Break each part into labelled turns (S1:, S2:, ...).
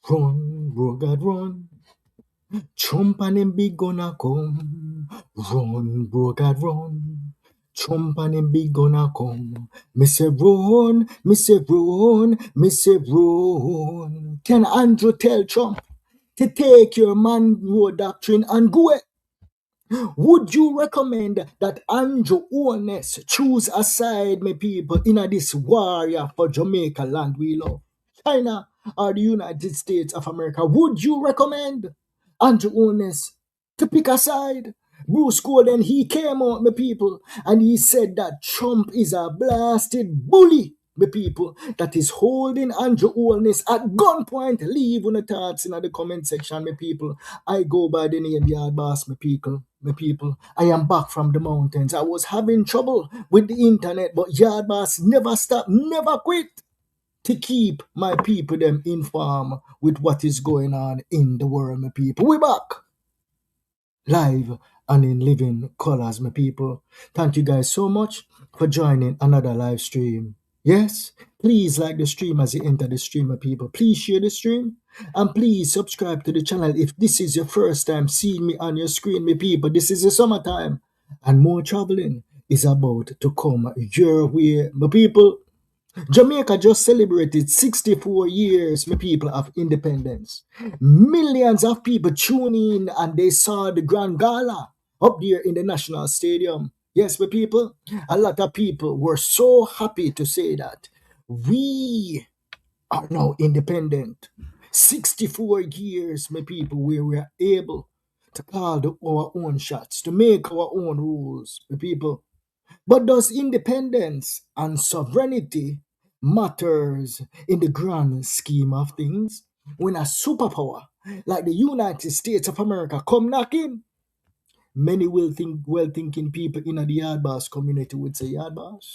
S1: Run, Brogad, run. Trump and him big gonna come. Run, Brogad, run. Trump and him big gonna come. Me say run, me say run, me say run. Can Andrew tell Trump to take your man road doctrine and go away? Would you recommend that Andrew Holness choose a side, my people, in this warrior for Jamaica land we love? China or the United States of America? Would you recommend Andrew Holness to pick a side? Bruce Gordon, he came out, my people, and he said that Trump is a blasted bully, my people, that is holding Andrew Holness at gunpoint. Leave your thoughts in the comment section, my people. I go by the name Yard Boss, my people. My people, I am back from the mountains. I was having trouble with the internet, but Yard Boss never stop, never quit to keep my people them informed with what is going on in the world, my people. We back live and in living colors, my people. Thank you guys so much for joining another live stream. Yes, please like the stream as you enter the stream, my people. Please share the stream and please subscribe to the channel if this is your first time seeing me on your screen, my people. This is the summertime and more traveling is about to come your way, my people. Jamaica just celebrated 64 years, my people, of independence. Millions of people tune in and they saw the Grand Gala up there in the National Stadium. Yes, my people, a lot of people were so happy to say that we are now independent. 64 years, my people, where we are able to call our own shots, to make our own rules, my people. But does independence and sovereignty matters in the grand scheme of things? When a superpower like the United States of America come knocking, many well-thinking people in the Yard Boss community would say, Yard Boss,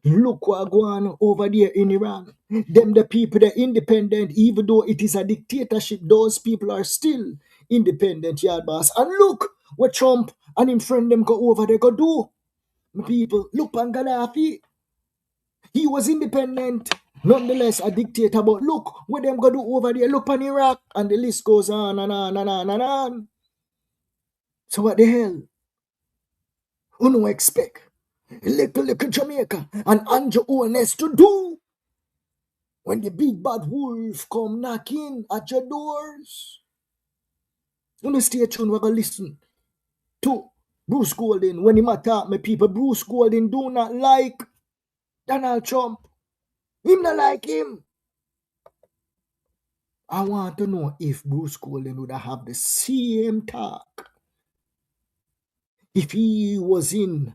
S1: look what going on over there in Iran. Them the people that are independent, even though it is a dictatorship, those people are still independent, Yard Boss. And look what Trump and him friend them go over there go do. People, look on Gaddafi. He was independent, nonetheless a dictator. But look what them go do over there. Look on Iraq, and the list goes on and on and on and on. So what the hell? Who no expect little Jamaica and Andrew Holness to do when the big bad wolf come knocking at your doors? You know, stay tuned. We're gonna listen to Bruce Golden when he attack me people. Bruce Golden do not like Donald Trump. Him not like him. I want to know if Bruce Golden would have the same talk if he was in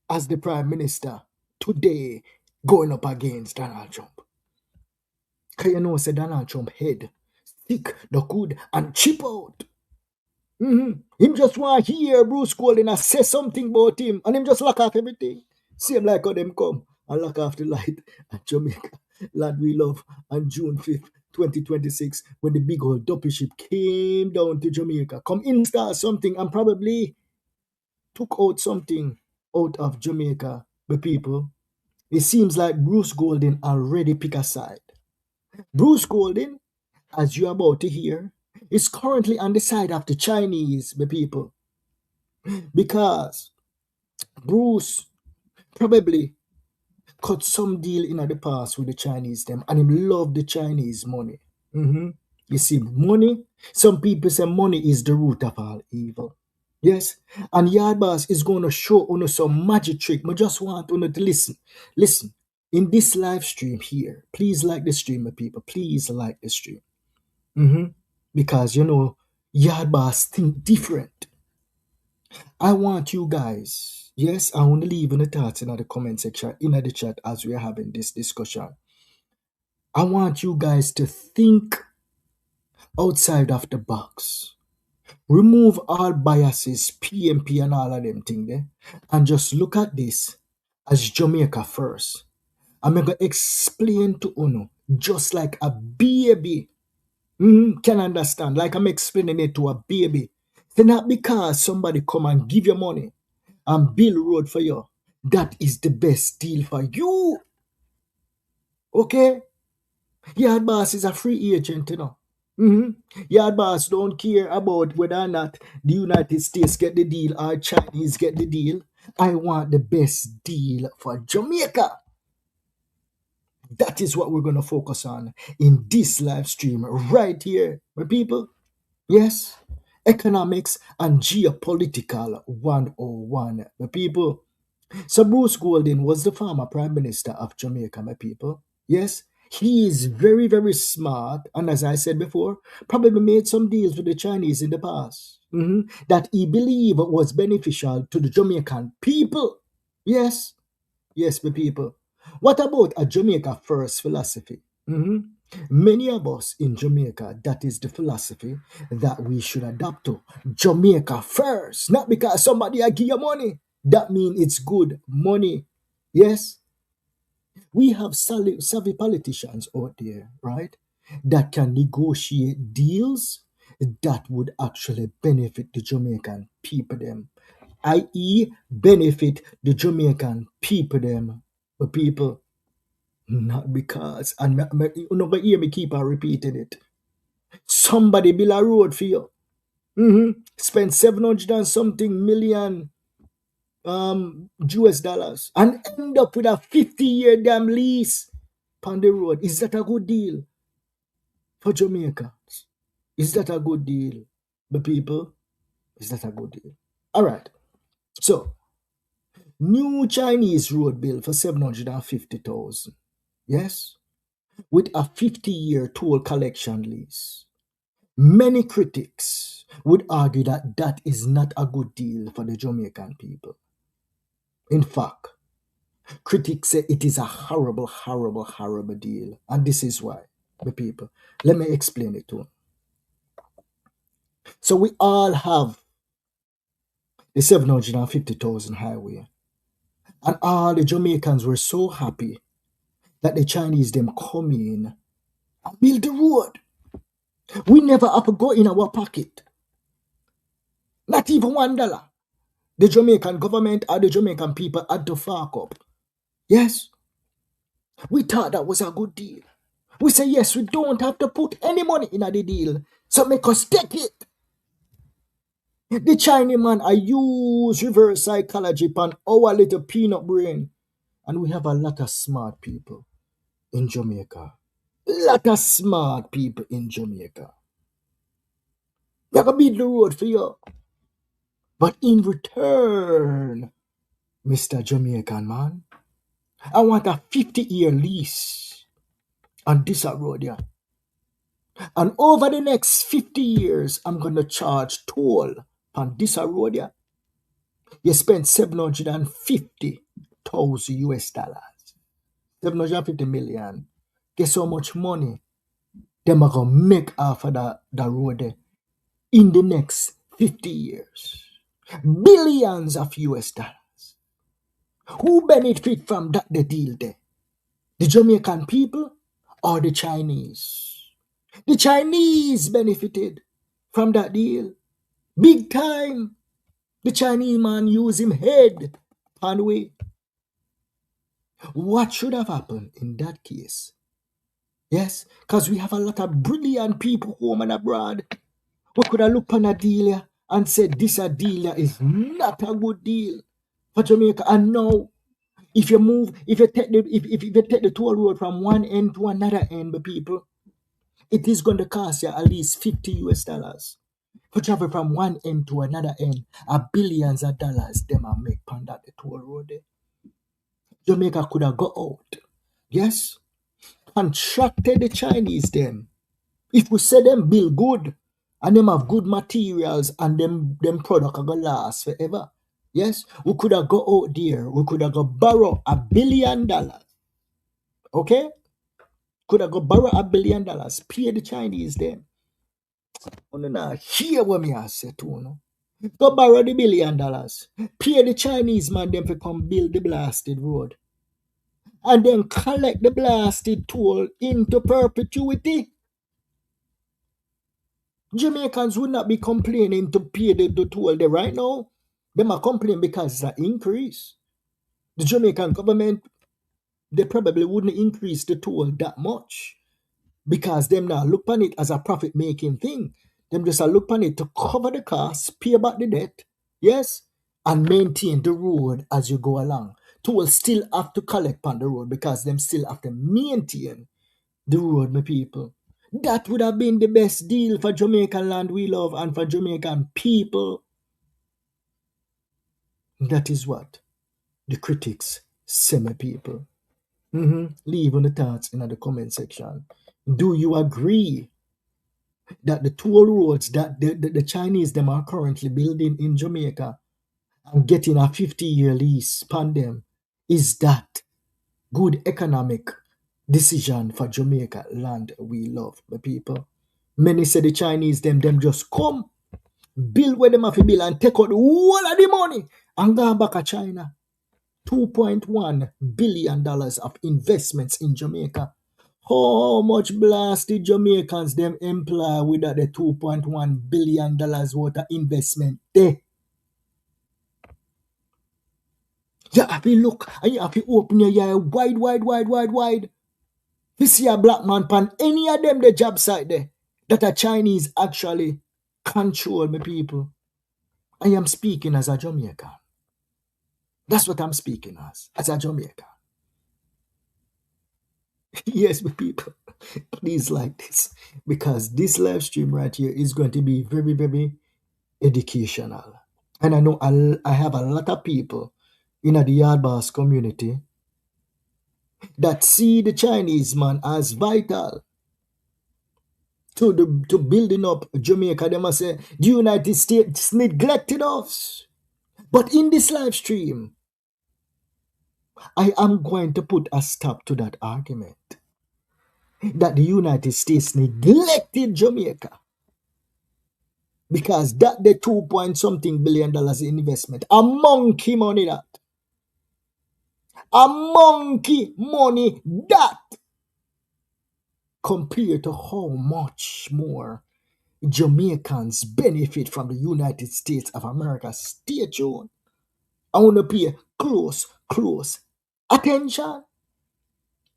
S1: as the Prime Minister today going up against Donald Trump. Because you know, say Donald Trump head thick, the good, and cheap out. Him just want to hear Bruce Golden say something about him, and him just lock off everything. Same like how them come and lock off the light at Jamaica, land we love, on June 5th, 2026, when the big old dopey ship came down to Jamaica, come install something and probably took out something out of Jamaica, the people. It seems like Bruce Golden already picked a side. Bruce Golden, as you're about to hear, is currently on the side of the Chinese, the people. Because Bruce probably cut some deal in the past with the Chinese them, and him love the Chinese money. You see, money, some people say money is the root of all evil. Yes, and Yard Boss is going to show you some magic trick. I just want you to listen. Listen, in this live stream here, please like the stream, my people. Please like the stream. Because, you know, Yard Boss think different. I want you guys, yes, I want to leave in the thoughts in the comment section, in the chat as we are having this discussion. I want you guys to think outside of the box. Remove all biases, PMP and all of them things there, and just look at this as Jamaica first. I'm going to explain to Uno just like a baby can understand, like I'm explaining it to a baby. So not because somebody come and give you money and build road for you, that is the best deal for you. Okay? Yard boss is a free agent, you know. Yard boss don't care about whether or not the United States get the deal or Chinese get the deal. I want the best deal for Jamaica. That is what we're going to focus on in this live stream right here, my people. Yes, economics and geopolitical 101, my people. So Bruce Golding was the former Prime Minister of Jamaica, my people. Yes, he is very, very smart. And as I said before, probably made some deals with the Chinese in the past that he believed was beneficial to the Jamaican people. Yes, yes, my people. What about a Jamaica First philosophy? Many of us in Jamaica, that is the philosophy that we should adopt to. Jamaica first, not because somebody give you money. That means it's good money. Yes, we have savvy politicians out there, right, that can negotiate deals that would actually benefit the Jamaican people them, i.e. benefit the Jamaican people them, the people. Not because, and you know, but hear me keep on repeating it. Somebody build a road for you. Spend 700 and something million US dollars and end up with a 50-year damn lease on the road. Is that a good deal for Jamaicans? Is that a good deal, the people? Is that a good deal? All right. So, new Chinese road bill for 750,000. Yes, with a 50-year toll collection lease. Many critics would argue that that is not a good deal for the Jamaican people. In fact, critics say it is a horrible, horrible, horrible deal. And this is why, the people. Let me explain it to you. So we all have the 750,000 highway. And all the Jamaicans were so happy that the Chinese them come in and build the road. We never have to go in our pocket. Not even $1. The Jamaican government or the Jamaican people had to fork up. Yes, we thought that was a good deal. We say, yes, we don't have to put any money in the deal. So make us take it. The Chinese man, I use reverse psychology upon our little peanut brain. And we have a lot of smart people in Jamaica. Lot of smart people in Jamaica. They're going to build the road for you. But in return, Mr. Jamaican man, I want a 50-year lease on this road here. And over the next 50 years, I'm going to charge toll on this road here. You spend 750,000 US dollars. 750 million. Guess how much money them are going to make off of the road there in the next 50 years? Billions of US dollars. Who benefit from that the deal there? The Jamaican people or the Chinese? The Chinese benefited from that deal. Big time. The Chinese man used him head on the way. What should have happened in that case? Yes, because we have a lot of brilliant people home and abroad. We could have looked on a deal here and said this a deal here is not a good deal for Jamaica. And now, if you take the toll road from one end to another end, the people, it is going to cost you at least 50 US dollars. To travel from one end to another end, billions of dollars them are make on that the toll road there. Jamaica could have got out. Yes? Contracted the Chinese them. If we say them build good and them have good materials and them product are gonna last forever. Yes? We could have got out there. We could have got borrow $1 billion. Okay? Could have got borrow $1 billion. Pay the Chinese them. Oh, no, hear what me I say to you. Go borrow the $1 billion. Pay the Chinese man them to come build the blasted road. And then collect the blasted toll into perpetuity. Jamaicans would not be complaining to pay the toll there right now. They are complaining because it's an increase. The Jamaican government, they probably wouldn't increase the toll that much. because them now look on it as a profit making thing. Them just a look on it to cover the costs, pay back the debt, yes, and maintain the road as you go along. Toll still have to collect on the road because them still have to maintain the road, my people. That would have been the best deal for Jamaican land we love and for Jamaican people. That is what the critics say, my people. Leave on the thoughts in the comment section. Do you agree that the toll roads that the Chinese them are currently building in Jamaica and getting a 50-year lease upon them, is that good economic decision for Jamaica land we love, my people? Many say the Chinese them just come, build where them have to build and take out the whole of the money and go back to China. $2.1 billion of investments in Jamaica. How much blast the Jamaicans them employ with that the $2.1 billion worth of investment there? You have to look and you have to open your eye wide. You see a black man pan any of them the job site there that a Chinese actually control, my people. I am speaking as a Jamaican. That's what I'm speaking as a Jamaican. Yes, my people, please like this because this live stream right here is going to be very, very educational. And I know I have a lot of people in the Yard Boss community that see the Chinese man as vital to building up Jamaica. They must say the United States neglected us. But in this live stream, I am going to put a stop to that argument that the United States neglected Jamaica because that the 2 point something billion dollars investment, a monkey money that, a monkey money that, compared to how much more Jamaicans benefit from the United States of America. Stay tuned. I want to pay close attention.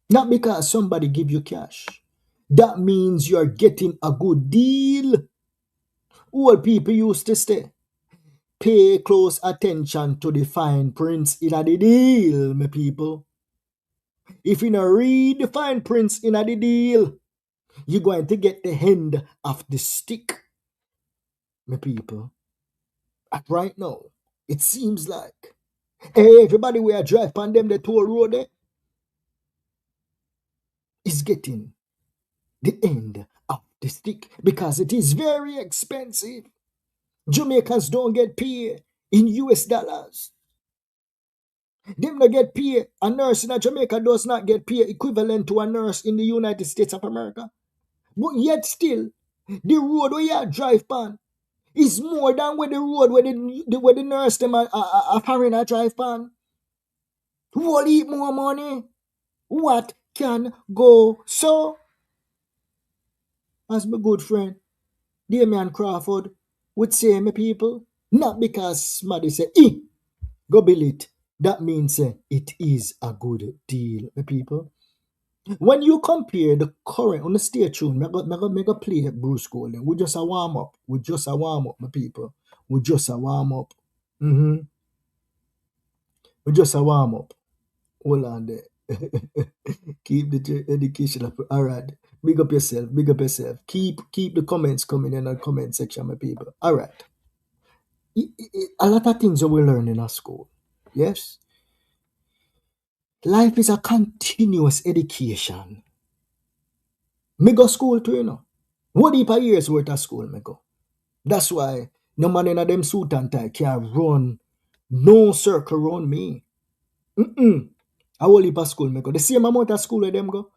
S1: Not because somebody give you cash. That means you're getting a good deal. Old people used to say, pay close attention to the fine prints in the deal, my people. If you don't read the fine prints in the deal, you're going to get the end of the stick, my people. And right now, it seems like everybody we are drive on them the toll road there is getting the end of the stick because it is very expensive. Jamaicans don't get paid in US dollars. Them not get paid. A nurse in Jamaica does not get paid equivalent to a nurse in the United States of America. But yet still, the road where you drive on is more than where the road where the nurse them are foreigner drive on. Who will eat more money? What can go so? As my good friend Damian Crawford would say, my people, not because somebody say, go build it. That means it is a good deal, my people. When you compare the current, on the stay tuned, mega play Bruce Golden. We just a warm up. My people. We just a warm up. We just a warm up. Hold on there. Keep the education up. All right. Big up yourself. Keep the comments coming in the comment section, my people. All right. A lot of things that we learn in our school. Yes. Life is a continuous education. Me go school too, you know. What if a year's worth of school me go? That's why no man in a them suit and tie can run no circle around me. A whole heap of school me go. The same amount of school where them go.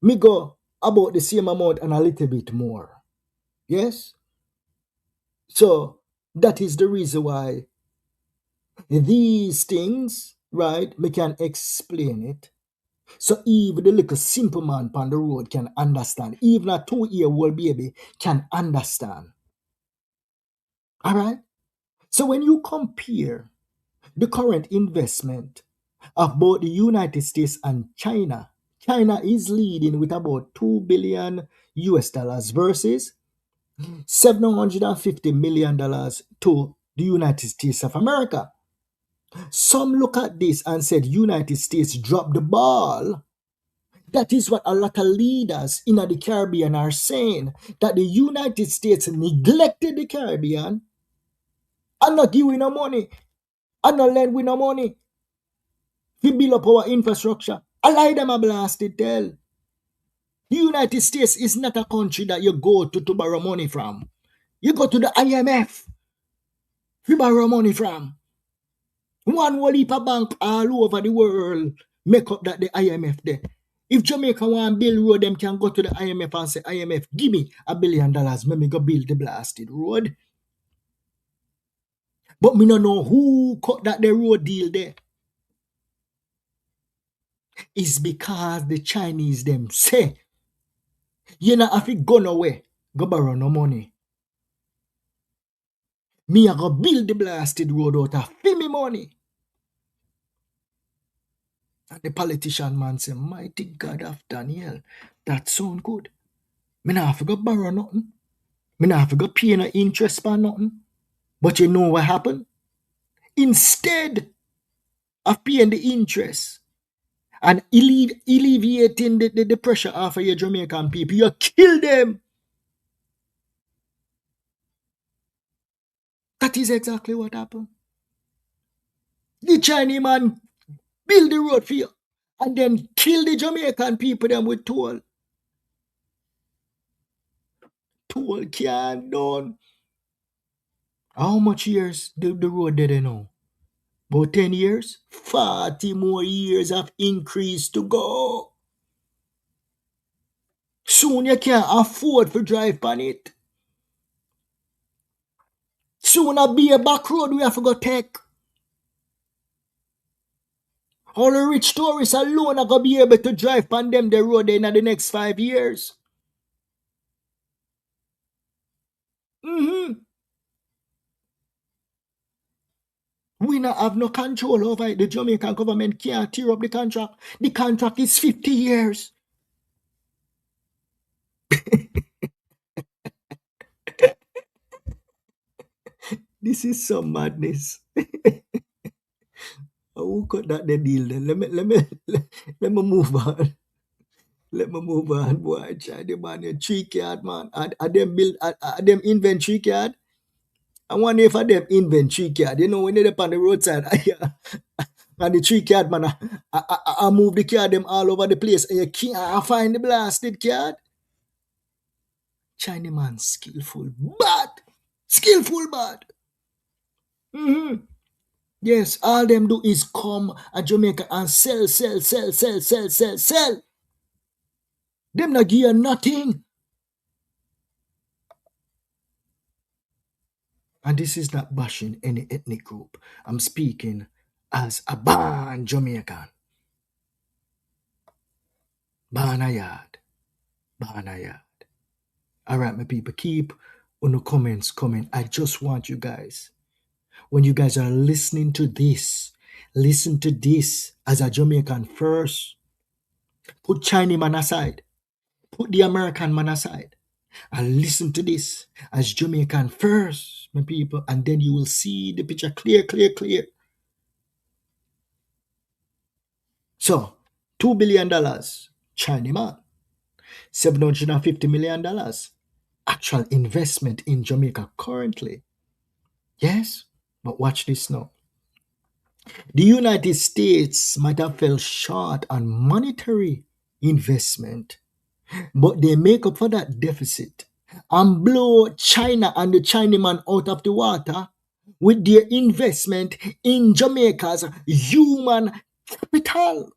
S1: Me go about the same amount and a little bit more. Yes? So that is the reason why these things, right, me can explain it. So even the little simple man on the road can understand. Even a 2-year-old baby can understand. All right? So when you compare the current investment of both the United States and China, China is leading with about 2 billion US dollars versus $750 million to the United States of America. Some look at this and said United States dropped the ball. That is what a lot of leaders in the Caribbean are saying, that the United States neglected the Caribbean and not give we no money and not lend we no money to build up our infrastructure. A lie them a blasted tell. The United States is not a country that you go to borrow money from. You go to the IMF to borrow money from. One whole heap of bank all over the world make up that the IMF there. If Jamaica want build road, them can go to the IMF and say, IMF, give me $1 billion, let me go build the blasted road. But me no know who cut that the road deal there. It's because the Chinese them say, you know, if you go nowhere, go borrow no money. Me I go build the blasted road out of me money. And the politician man say, mighty God of Daniel, that sound good. Me not have to go borrow nothing. Me not have to go pay no interest for nothing. But you know what happened? Instead of paying the interest and alleviating the pressure off of your Jamaican people, you kill them. That is exactly what happened. The Chinese man build the road for you and then kill the Jamaican people them with toll. Toll can't done. How much years the road did they know? About 10 years? 40 more years of increase to go. Soon you can't afford to drive on it. Soon a be a back road we have to go take. All the rich tourists alone are going to be able to drive on them the road in the next 5 years. We not have no control over it. The Jamaican government can't tear up the contract. The contract is 50 years. This is some madness. Who cut that the deal then? Let me move on. Let me move on, boy. Try the man a 3 card, man. Are them build are them invent 3 card? I wonder if I them invent 3 card. You know, when they're on the roadside, and the 3 card, man, I move the card them all over the place, and you can't find the blasted card. China man skillful, bad. Skillful, bad. Yes, all them do is come at Jamaica and sell. Them not give you nothing. And this is not bashing any ethnic group. I'm speaking as a born Jamaican. Born a yard. All right, my people, keep on the comments coming. I just want you guys, when you guys are listening to this, listen to this as a Jamaican first. Put Chinese man aside. Put the American man aside. And listen to this as Jamaican first, my people. And then you will see the picture clear. So, $2 billion, China man. $750 million actual investment in Jamaica currently. Yes, but watch this now. The United States might have fell short on monetary investment, but they make up for that deficit and blow China and the Chinaman out of the water with their investment in Jamaica's human capital.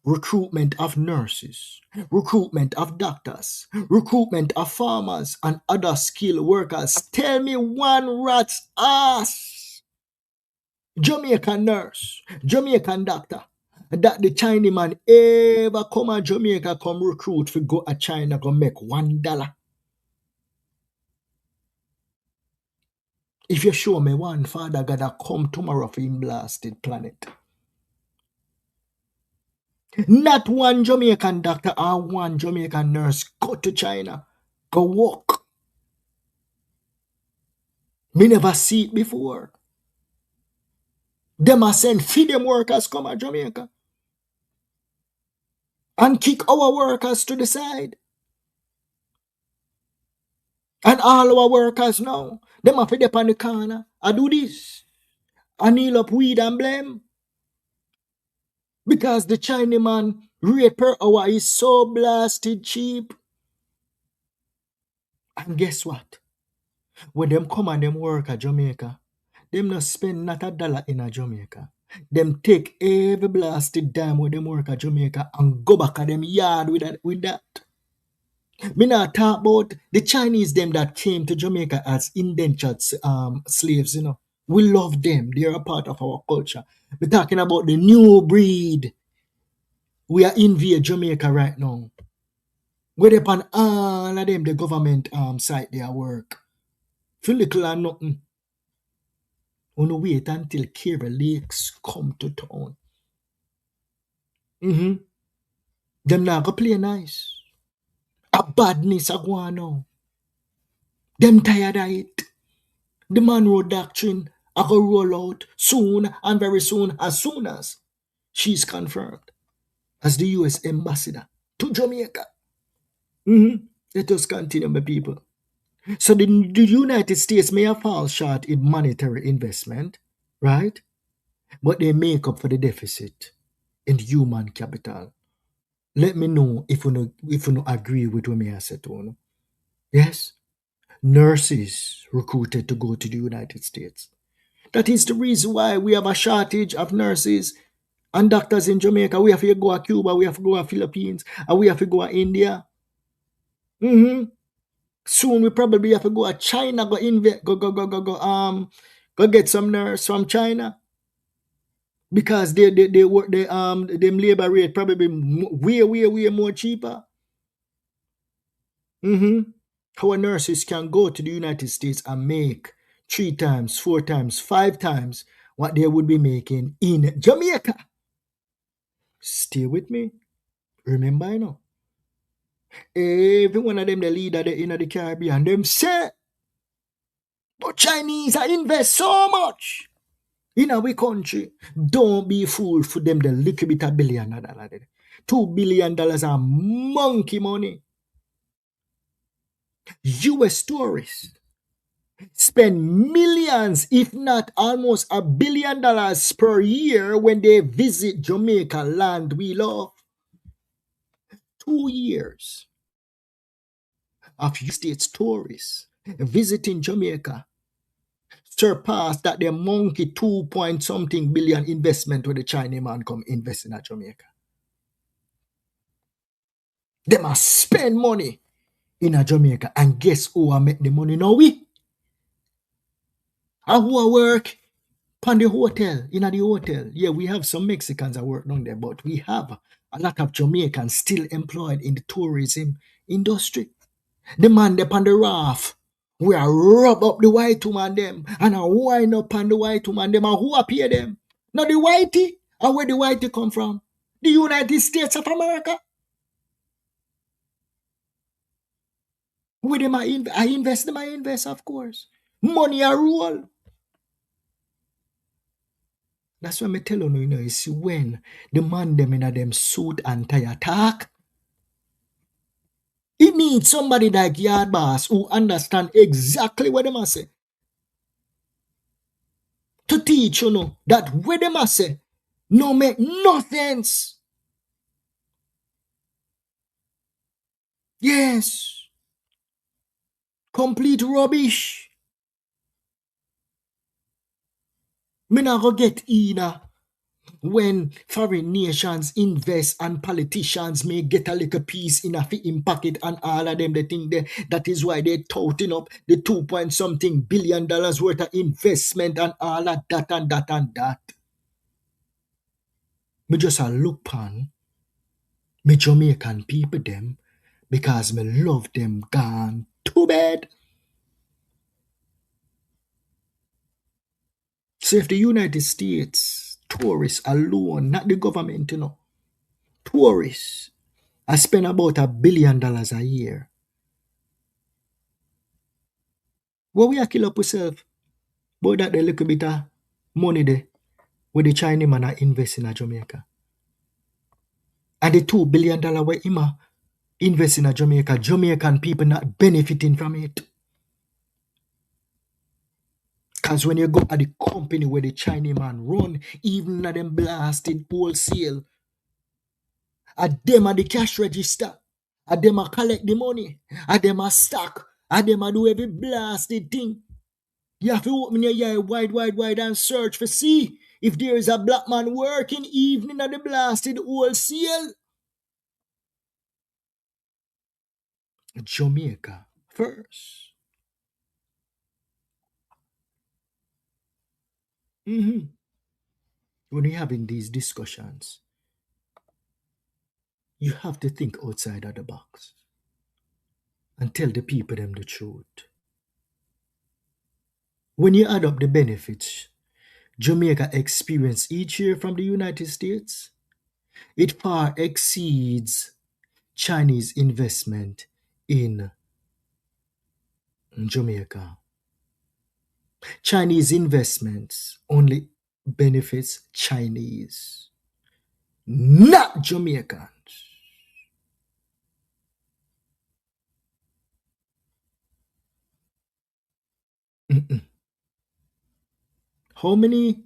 S1: Recruitment of nurses, recruitment of doctors, recruitment of farmers and other skilled workers. Tell me one rat's ass, Jamaican nurse, Jamaican doctor, that the Chinaman ever come to Jamaica come recruit for go to China go make $1. If you show me one Father God that come tomorrow for him blasted planet. Not one Jamaican doctor or one Jamaican nurse go to China, go work. Me never see it before. Them a send feed them workers come to Jamaica and kick our workers to the side. And all our workers now, them a feed up on the corner. I do this. I kneel up weed and blame. Because the Chinaman rate per hour is so blasted cheap. And guess what? When them come and them work at Jamaica, them not spend not a dollar in a Jamaica. Them take every blasted dime where them work at Jamaica and go back at them yard with that. Me not talk about the Chinese them that came to Jamaica as indentured slaves, you know. We love them. They're a part of our culture. We're talking about the new breed. We are invade Jamaica right now. Where upon all of them, the government site their work. For little and nothing. Wanna wait until Kerry Lakes come to town. Them not go play nice. A badness a go on now. Them tired of it. The Monroe Doctrine a go roll out soon and very soon as she's confirmed as the US ambassador to Jamaica. Let us continue, my people. So the United States may have fall short in monetary investment, right? But they make up for the deficit in human capital. Let me know if you agree with what I said to you. Yes? Nurses recruited to go to the United States. That is the reason why we have a shortage of nurses and doctors in Jamaica. We have to go to Cuba, we have to go to Philippines, and we have to go to India. Soon we probably have to go to China, go get some nurse from China. Because they work them labor rate probably way more cheaper. Our nurses can go to the United States and make 3 times, 4 times, 5 times what they would be making in Jamaica. Stay with me. Remember, you know, every one of them, the leader in the Caribbean, them say, but Chinese I invest so much in our country. Don't be fooled for them the little bit of $1 billion. $2 billion are monkey money. US tourists spend millions, if not almost $1 billion per year when they visit Jamaica, land we love. 2 years of States tourists visiting Jamaica surpassed that the monkey 2 point something billion investment where the Chinese man come invest in Jamaica. They must spend money in Jamaica, and guess who I make the money now? We. And who I work on the hotel, in the hotel. Yeah, we have some Mexicans that work down there, but we have a lot of Jamaicans still employed in the tourism industry. The man up on the raft, we are rub up the white woman them, and I wind up on the white woman them, and who appear them? Not the whitey. And where the whitey come from? The United States of America. Where them I invest, them I invest, of course. Money a roll. That's what I tell you, you know, is when the man them in a them suit and tie attack, it needs somebody like Yard Boss who understand exactly what they must say. To teach, you know, that what they must say no make no sense. Yes. Complete rubbish. Me not go get either. When foreign nations invest and politicians may get a little piece in a in pocket and all of them, they think that is why they're touting up the 2 point something billion dollars worth of investment and all of that and that and that. Me just a look pan me Jamaican people them because me love them gone to bed. So if the United States tourists alone, not the government, you know, Tourists. I spend about $1 billion a year. What we are kill up ourselves? But that the little bit of money there where the Chinese man are invest in a Jamaica. And the $2 billion where him a invest in a Jamaica, Jamaican people not benefiting from it. Because when you go at the company where the Chinese man run, even at them blasted wholesale, at them at the cash register, at them a collect the money, at them a stock, at them a do every blasted thing. You have to open your eye wide, wide, wide and search for see if there is a black man working evening at the blasted wholesale. Jamaica first. When you're having these discussions, you have to think outside of the box and tell the people them the truth. When you add up the benefits Jamaica experience each year from the United States, it far exceeds Chinese investment in Jamaica. Chinese investments only benefits Chinese, not Jamaicans. Mm-mm. How many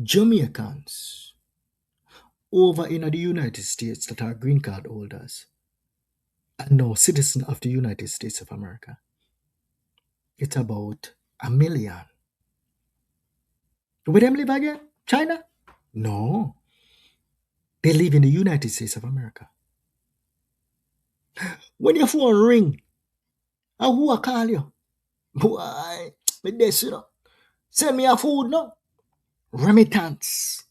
S1: Jamaicans over in the United States that are green card holders and now citizens of the United States of America? It's about 1 million. Where them live again? China? No. They live in the United States of America. When your phone ring, and who I call you? Boy, me this, Send me a food, no? Remittance.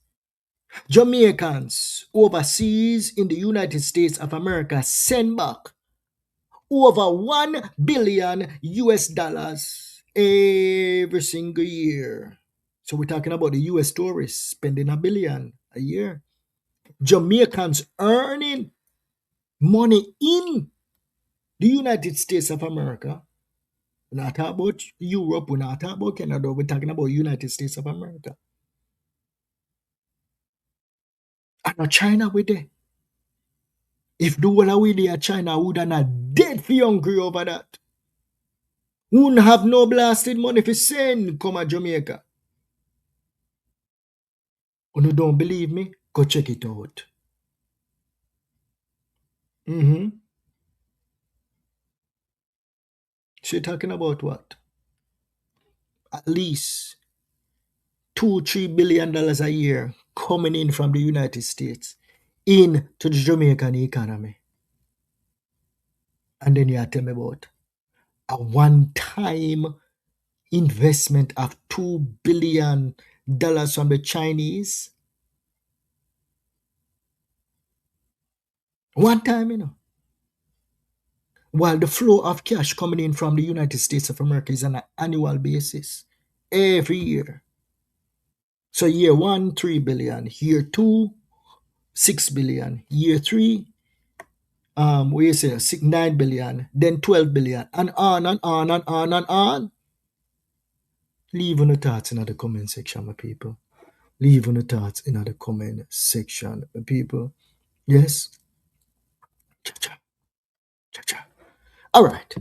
S1: Jamaicans overseas in the United States of America send back over 1 billion US dollars every single year. So we're talking about the US tourists spending 1 billion a year. Jamaicans earning money in the United States of America. We're not talking about Europe, we're not talking about Canada, we're talking about United States of America. And now China with there. If the whole away there China would have not dead for hungry over that. Wouldn't have no blasted money for send come to Jamaica. And you don't believe me? Go check it out. So you're talking about what? At least $2-3 billion a year coming in from the United States into the Jamaican economy. And then you are telling me about a one-time investment of $2 billion from the Chinese. One time. While the flow of cash coming in from the United States of America is on an annual basis, every year. So year one, 3 billion. Year two, 6 billion. Year three, we say 9 billion, then 12 billion, and on and on and on and on. Leave on the thoughts in the comment section, my people. Leave on the thoughts in the comment section, my people. Yes? Cha-cha. Cha-cha. All right.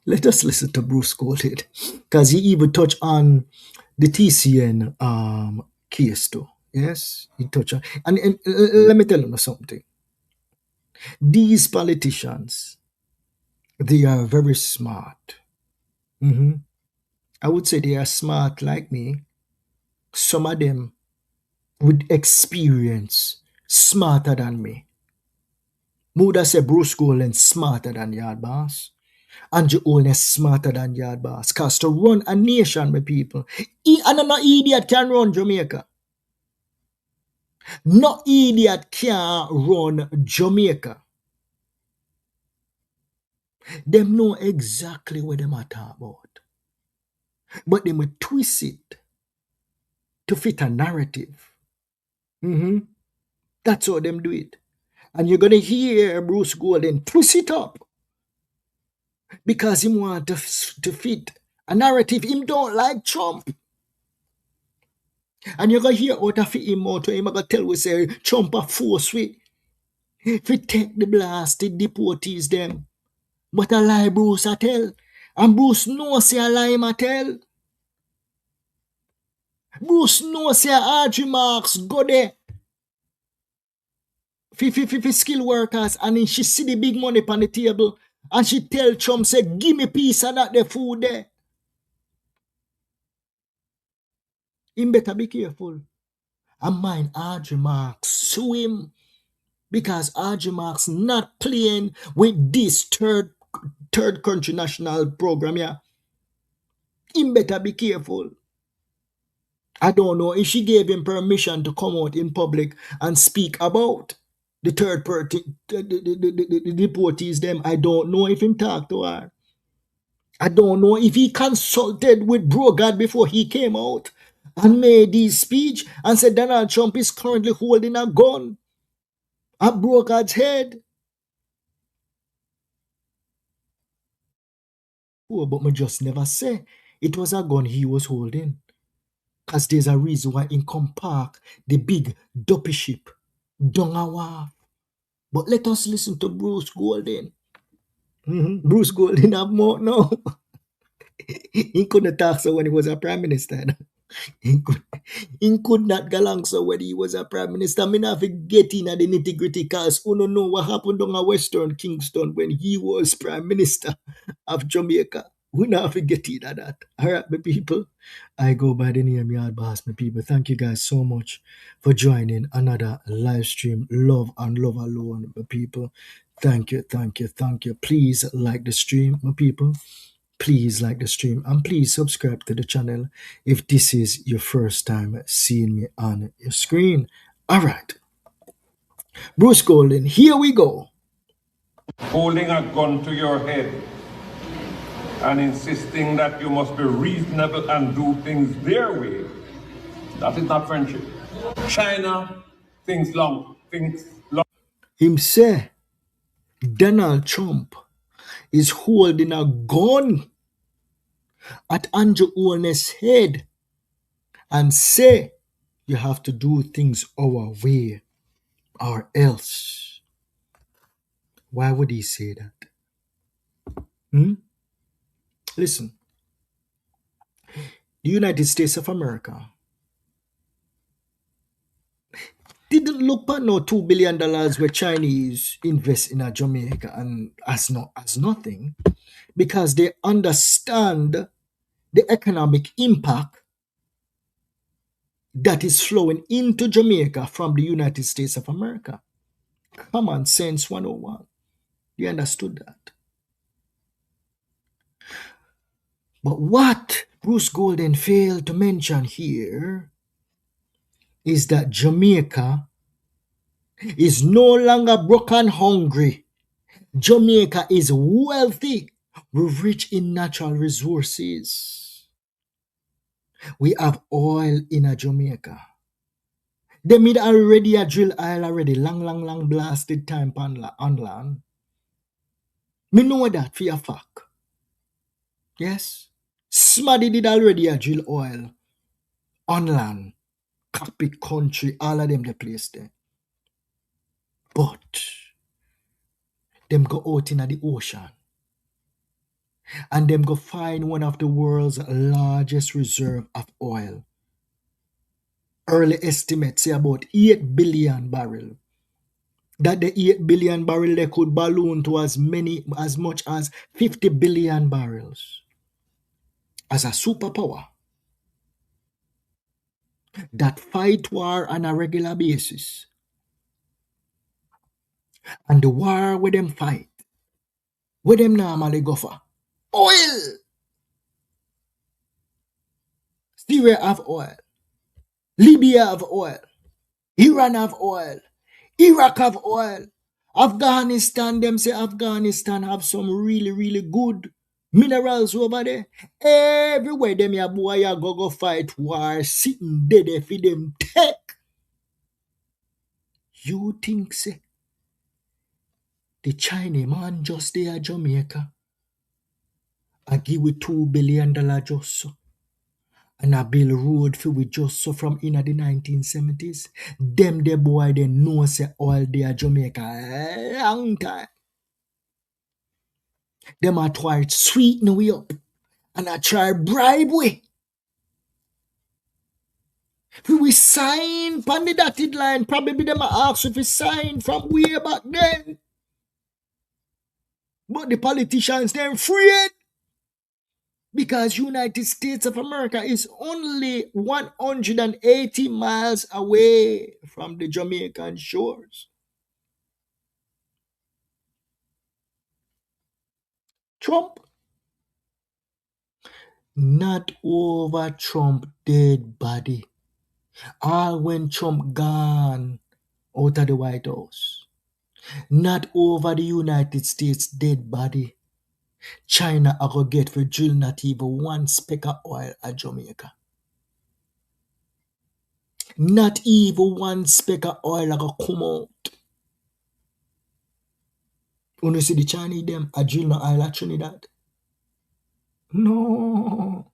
S1: Let us listen to Bruce Goldhead, because he even touched on the TCN case too. Yes, he touched on. And let me tell you something. These politicians, they are very smart. I would say they are smart like me. Some of them with experience, smarter than me. Muda say Bruce Goldhead smarter than Yard Boss. Andrew Holness smarter than Yard Boss. Because to run a nation, my people, and no idiot can run Jamaica. No idiot can run Jamaica. Them know exactly what them are talking about. But they will twist it to fit a narrative. That's how them do it. And you're going to hear Bruce Golden twist it up because he want to fit a narrative. Him don't like Trump. And you're going to hear out of him out where him going to tell we say Trump a force we. If we take the blasted deportees them. But a lie Bruce a tell. And Bruce knows say a lie him a tell. Bruce knows say Audrey Marks go there. For skilled workers, and then she see the big money on the table and she tell Trump say give me piece of that the food there. Him better be careful. And mind Audrey Marks sue him because Audrey Marks not playing with this third country national program here. Him better be careful. I don't know if she gave him permission to come out in public and speak about the third party, the deportees them. I don't know if him talked to her. I don't know if he consulted with Brogard before he came out and made his speech and said Donald Trump is currently holding a gun at Brogard's head. Oh, but me just never say it was a gun he was holding. Because there's a reason why in come park the big dopey ship down a wharf. But let us listen to Bruce Golden. Bruce Golden have more now. He couldn't talk so when he was a prime minister. He could not go along so when he was a prime minister. I mean, I have to get in at the nitty-gritty because you don't know what happened on a Western Kingston when he was prime minister of Jamaica. We not have to get in at that. All right, my people. I go by the name Yard Boss, my people. Thank you guys so much for joining another live stream. Love and love alone, my people. Thank you, thank you, thank you. Please like the stream, my people. Please like the stream and please subscribe to the channel if this is your first time seeing me on your screen. All right. Bruce Golden, here we go.
S2: Holding a gun to your head and insisting that you must be reasonable and do things their way. That is not friendship. China thinks long.
S1: Him say Donald Trump is holding a gun at Andrew Holness' head and say you have to do things our way or else. Why would he say that? Listen, the United States of America didn't look at no $2 billion where Chinese invest in a Jamaica and as nothing because they understand the economic impact that is flowing into Jamaica from the United States of America. Common sense 101. You understood that. But what Bruce Golden failed to mention here is that Jamaica is no longer broke and hungry. Jamaica is wealthy. We're rich in natural resources. We have oil in a Jamaica. They made already a drill oil already. Long blasted time on land. Me know that for a fact. Yes? Smaddy did already a drill oil on land. Cockpit country, all of them the place there. But them go out in the ocean and them go find one of the world's largest reserve of oil. Early estimates say about 8 billion barrels. That the 8 billion barrel they could balloon to as much as 50 billion barrels. As a superpower that fight war on a regular basis. And the war where them fight, where them normally go for oil. Syria have oil. Libya have oil. Iran have oil. Iraq have oil. Afghanistan, them say Afghanistan have some really good minerals over there. Everywhere them ya boy ya go fight war, sitting dead for them take. You think, say, the Chinese man just there at Jamaica, I give we $2 billion just so, and I build road for we just so from in the 1970s. Them the boy they know say all they are Jamaica long time. Them a try sweeten we up and I try bribe we. We sign on the dotted line. Probably them a ask if we sign from way back then. But the politicians them afraid. Because United States of America is only 180 miles away from the Jamaican shores. Trump, not over Trump dead body. All when Trump gone out of the White House. Not over the United States dead body. China are going to get for drill not even one speck of oil at Jamaica. Not even one speck of oil are going to come out. When you see the Chinese them a drill no oil at Trinidad. No.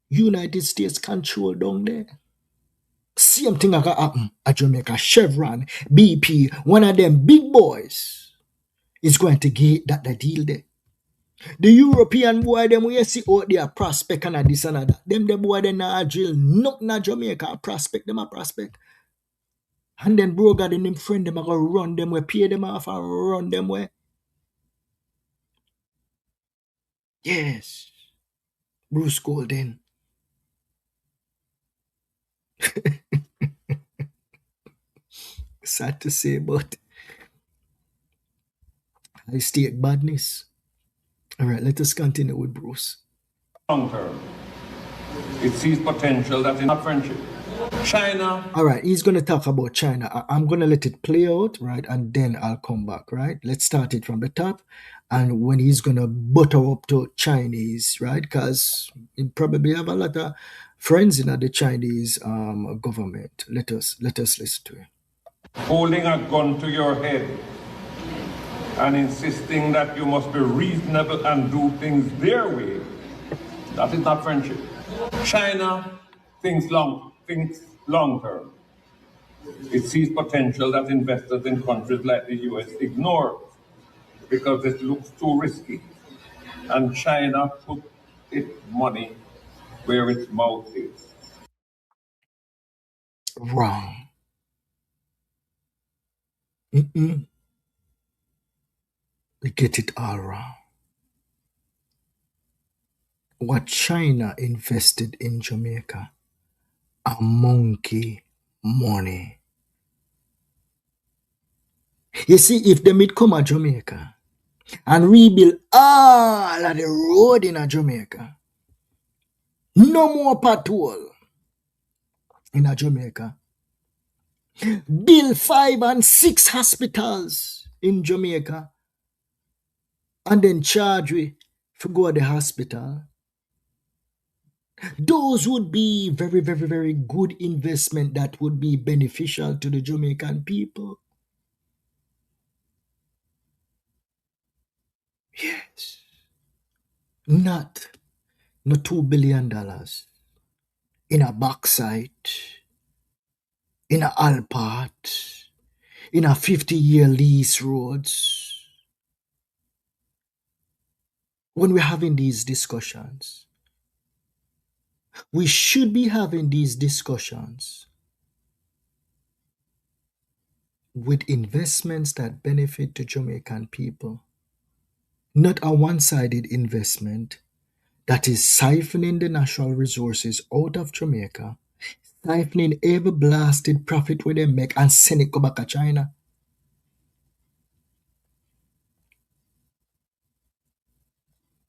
S1: United States control down there. Same thing are going to happen at Jamaica. Chevron, BP, one of them big boys is going to get that deal there. The European boy them we see out there prospect and this and that. Them the boy they not drill nothing na Jamaica prospect them a prospect. And then bro God and him friend them a go run them way, pay them off and run them way. Yes. Bruce Golden. Sad to say, but I state badness. Alright, let us continue with Bruce.
S2: Long term, it sees potential that in our friendship. China.
S1: All right, he's going to talk about China. I'm going to let it play out, right? And then I'll come back, right? Let's start it from the top. And when he's going to butter up to Chinese, right? Because he probably have a lot of friends in the Chinese government. Let us listen to him.
S2: Holding a gun to your head and insisting that you must be reasonable and do things their way, that is not friendship. China thinks long term. It sees potential that investors in countries like the US ignore because it looks too risky. And China put its money where its mouth is.
S1: Wrong. They get it all wrong. What China invested in Jamaica, a monkey money. You see, if they would come to Jamaica and rebuild all of the road in Jamaica, no more pothole in Jamaica, build 5 and 6 hospitals in Jamaica, and then charge we to go to the hospital, those would be very, very, very good investment that would be beneficial to the Jamaican people. Yes. Not $2 billion in a bauxite, in a Alpart, in a 50-year lease roads. When we're having these discussions, we should be having these discussions with investments that benefit the Jamaican people. Not a one-sided investment that is siphoning the natural resources out of Jamaica, siphoning every blasted profit where they make and send it go back to China.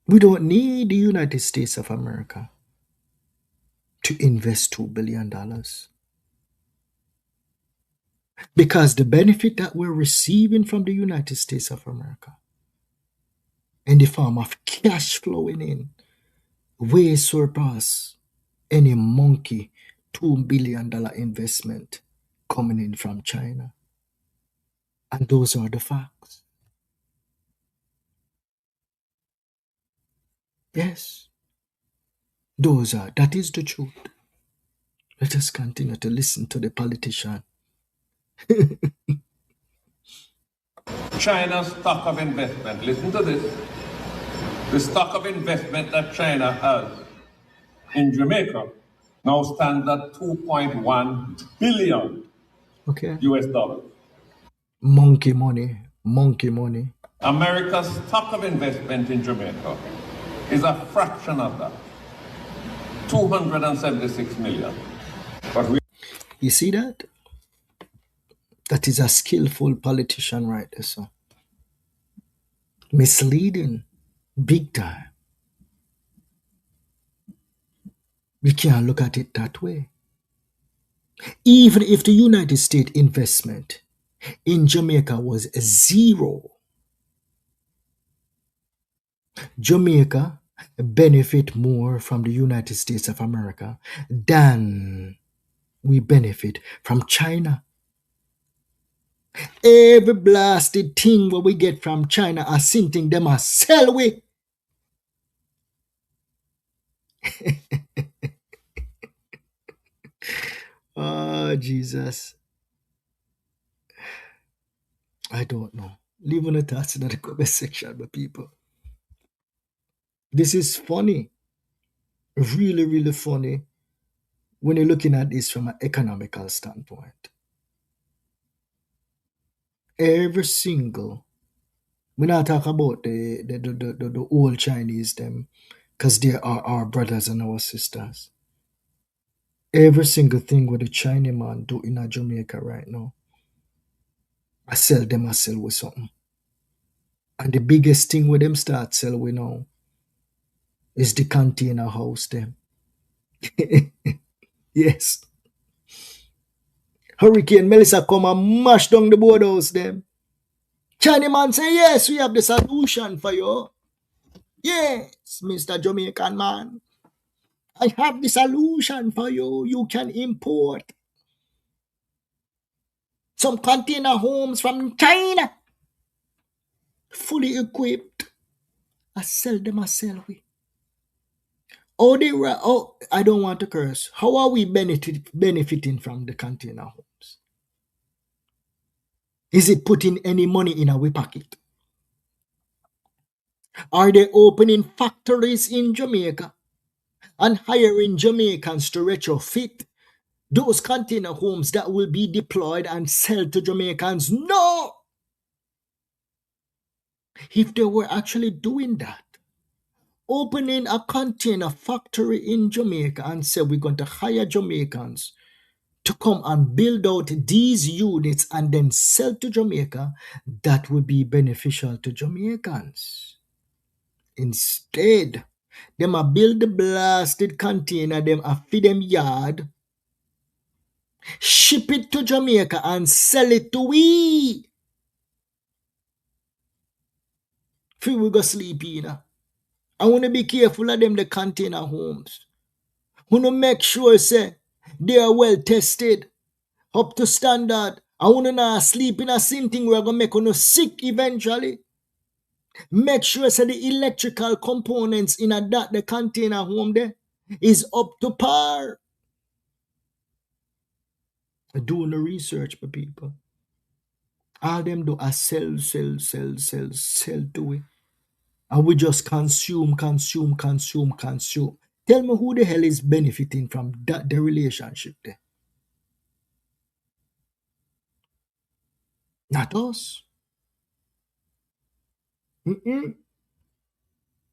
S1: We don't need the United States of America to invest $2 billion. Because the benefit that we're receiving from the United States of America in the form of cash flowing in way surpass any monkey $2 billion investment coming in from China. And those are the facts. Yes, that is the truth. Let us continue to listen to the politician.
S2: China's stock of investment, listen to this, the stock of investment that China has in Jamaica now stands at 2.1 billion
S1: Okay.
S2: US dollars.
S1: Monkey money. Monkey money.
S2: America's stock of investment in Jamaica is a fraction of that, 276 million. But we
S1: You see that? That is a skillful politician right there, sir. Misleading. Big time. We can't look at it that way. Even if the United States investment in Jamaica was zero, Jamaica benefit more from the United States of America than we benefit from China. Every blasted thing what we get from China are something them a sell we. Oh, Jesus. I don't know. Leave on a thoughts in the comment section, my people. This is funny. Really, really funny when you're looking at this from an economical standpoint. Every single, we not talk about the old Chinese them, because they are our brothers and our sisters. Every single thing what the Chinese man do in a Jamaica right now, I sell with something. And the biggest thing with them start sell with now is the container house them. Yes. Hurricane Melissa come and mash down the boardhouse them. Chinese man say, yes, we have the solution for you. Yes, Mr. Jamaican man. I have the solution for you. You can import some container homes from China, fully equipped. I sell them myself. I don't want to curse. How are we benefiting from the container homes? Is it putting any money in our pocket? Are they opening factories in Jamaica and hiring Jamaicans to retrofit those container homes that will be deployed and sell to Jamaicans? No! If they were actually doing that, opening a container factory in Jamaica and say we're going to hire Jamaicans to come and build out these units and then sell to Jamaica, that would be beneficial to Jamaicans. Instead, them a build the blasted container, them a feed them yard, ship it to Jamaica and sell it to we. Feel we go sleep in. I want to be careful of them the container homes. Want to make sure say they are well tested, up to standard. I want to not sleep in a same thing we're going to make you sick eventually. Make sure say the electrical components in the container home there is up to par. Doing the research for people. All them do are sell to it. And we just consume. Tell me who the hell is benefiting from the relationship there? Not us. When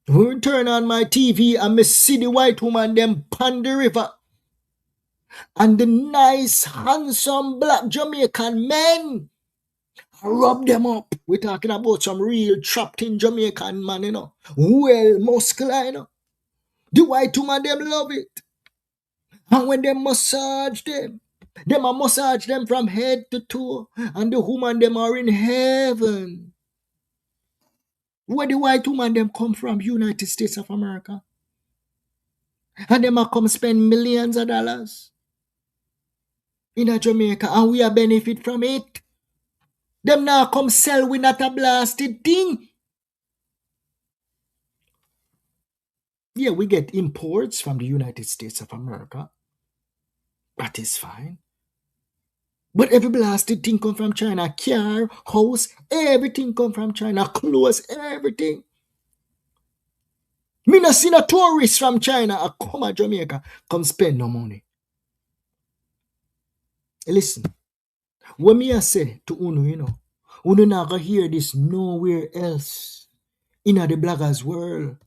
S1: we turn on my TV and me see the white woman them pon the river and the nice, handsome black Jamaican men rub them up. We're talking about some real trapped in Jamaican man, you know. Well muscular, you know. The white woman them love it. And when they massage them a massage them from head to toe. And the woman them are in heaven. Where the white woman them come from? United States of America. And them a come spend millions of dollars in a Jamaica. And we a benefit from it. Them now come sell we not a blasted thing. Yeah, we get imports from the United States of America. That is fine. But every blasted thing come from China. Car, house, everything come from China. Clothes, everything. Me not seen a tourist from China a come to Jamaica, come spend no money. Listen, what me I say to Uno, Uno not gonna hear this nowhere else in the bloggers world.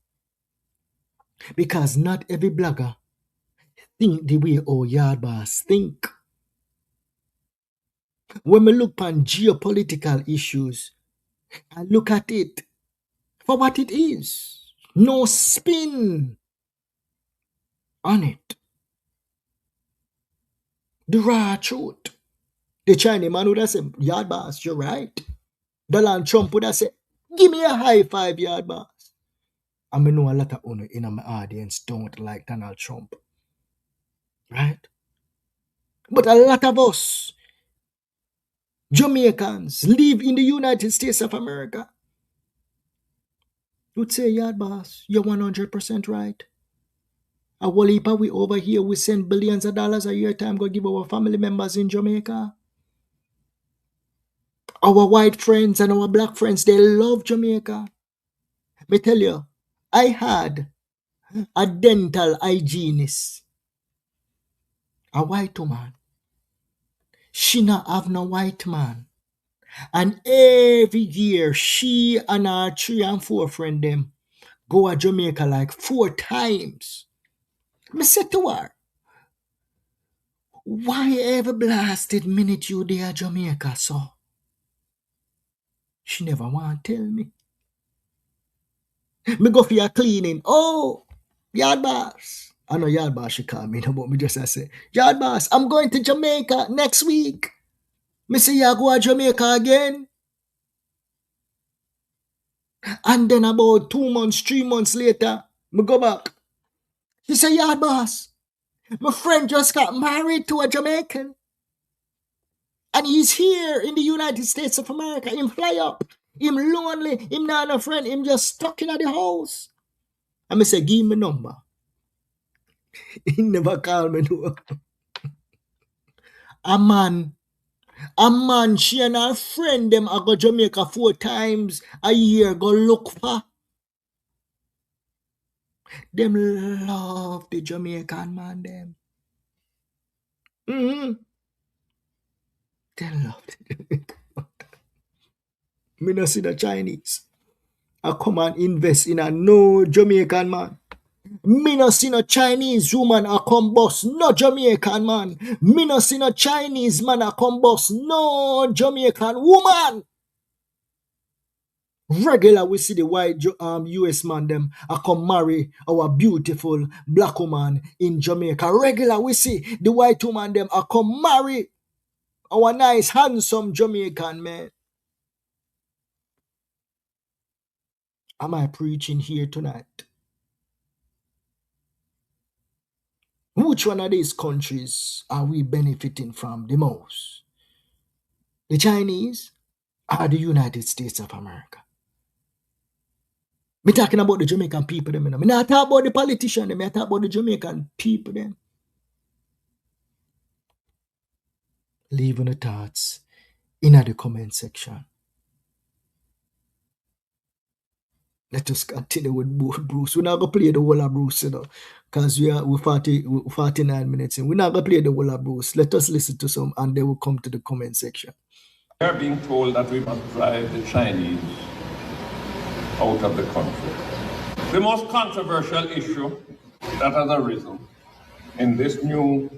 S1: Because not every blogger think the way our yard boss think. When we look on geopolitical issues, I look at it for what it is. No spin on it. The raw truth. The Chinese man would have said, yard boss, you're right. Donald Trump would have said, give me a high five, yard boss. I know a lot of people in my audience don't like Donald Trump. Right? But a lot of us, Jamaicans, live in the United States of America. Would say, yard boss, you're 100% right. A whole heap of we over here, we send billions of dollars a year time go give our family members in Jamaica. Our white friends and our black friends, they love Jamaica. Me tell you, I had a dental hygienist, a white woman. She not have no white man. And every year, she and her 3 and 4 friend them go to Jamaica like 4 times. Me say to her, why ever blasted minute you there Jamaica so? She never want to tell me. Me go for your cleaning. Oh, yard boss. I know yard boss she call me, but me just say, yard boss, I'm going to Jamaica next week. Me say, you go to Jamaica again? And then about 2 months, 3 months later, me go back. She say, yard boss, my friend just got married to a Jamaican. And he's here in the United States of America. Him fly up. Him lonely. Him not a friend. Him just stuck in the house. And me say, give me number. He never call me no. A man, she and her friend them I go Jamaica 4 times a year go look for. Them love the Jamaican man them. Mm-hmm. They love it. Me not see the Chinese. I come and invest in a no Jamaican man. Me no see no Chinese woman a come boss, no Jamaican man. Me no see no Chinese man a come boss, no Jamaican woman. Regular we see the white US man them a come marry our beautiful black woman in Jamaica. Regular we see the white woman them a come marry our nice handsome Jamaican man. Am I preaching here tonight? Which one of these countries are we benefiting from the most? The Chinese or the United States of America? Me talking about the Jamaican people them. Me not talk about the politician them. Me talk about the Jamaican people them. Leave on the thoughts in the comment section. Let us continue with Bruce. We're not going to play the whole of Bruce, because we're 49 minutes in. We're not going to play the whole of Bruce. Let us listen to some and then we'll come to the comment section.
S2: We are being told that we must drive the Chinese out of the country. The most controversial issue that has arisen in this new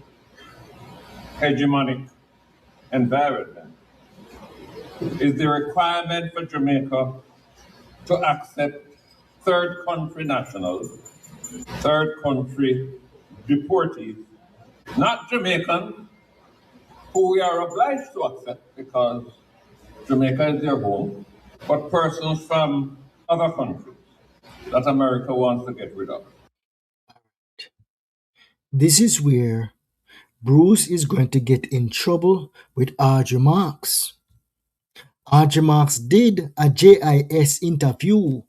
S2: hegemonic environment is the requirement for Jamaica to accept third country nationals, third country deportees, not Jamaicans, who we are obliged to accept because Jamaica is their home, but persons from other countries that America wants to get rid of.
S1: This is where Bruce is going to get in trouble with Arjun Marks. RJ Marks did a JIS interview.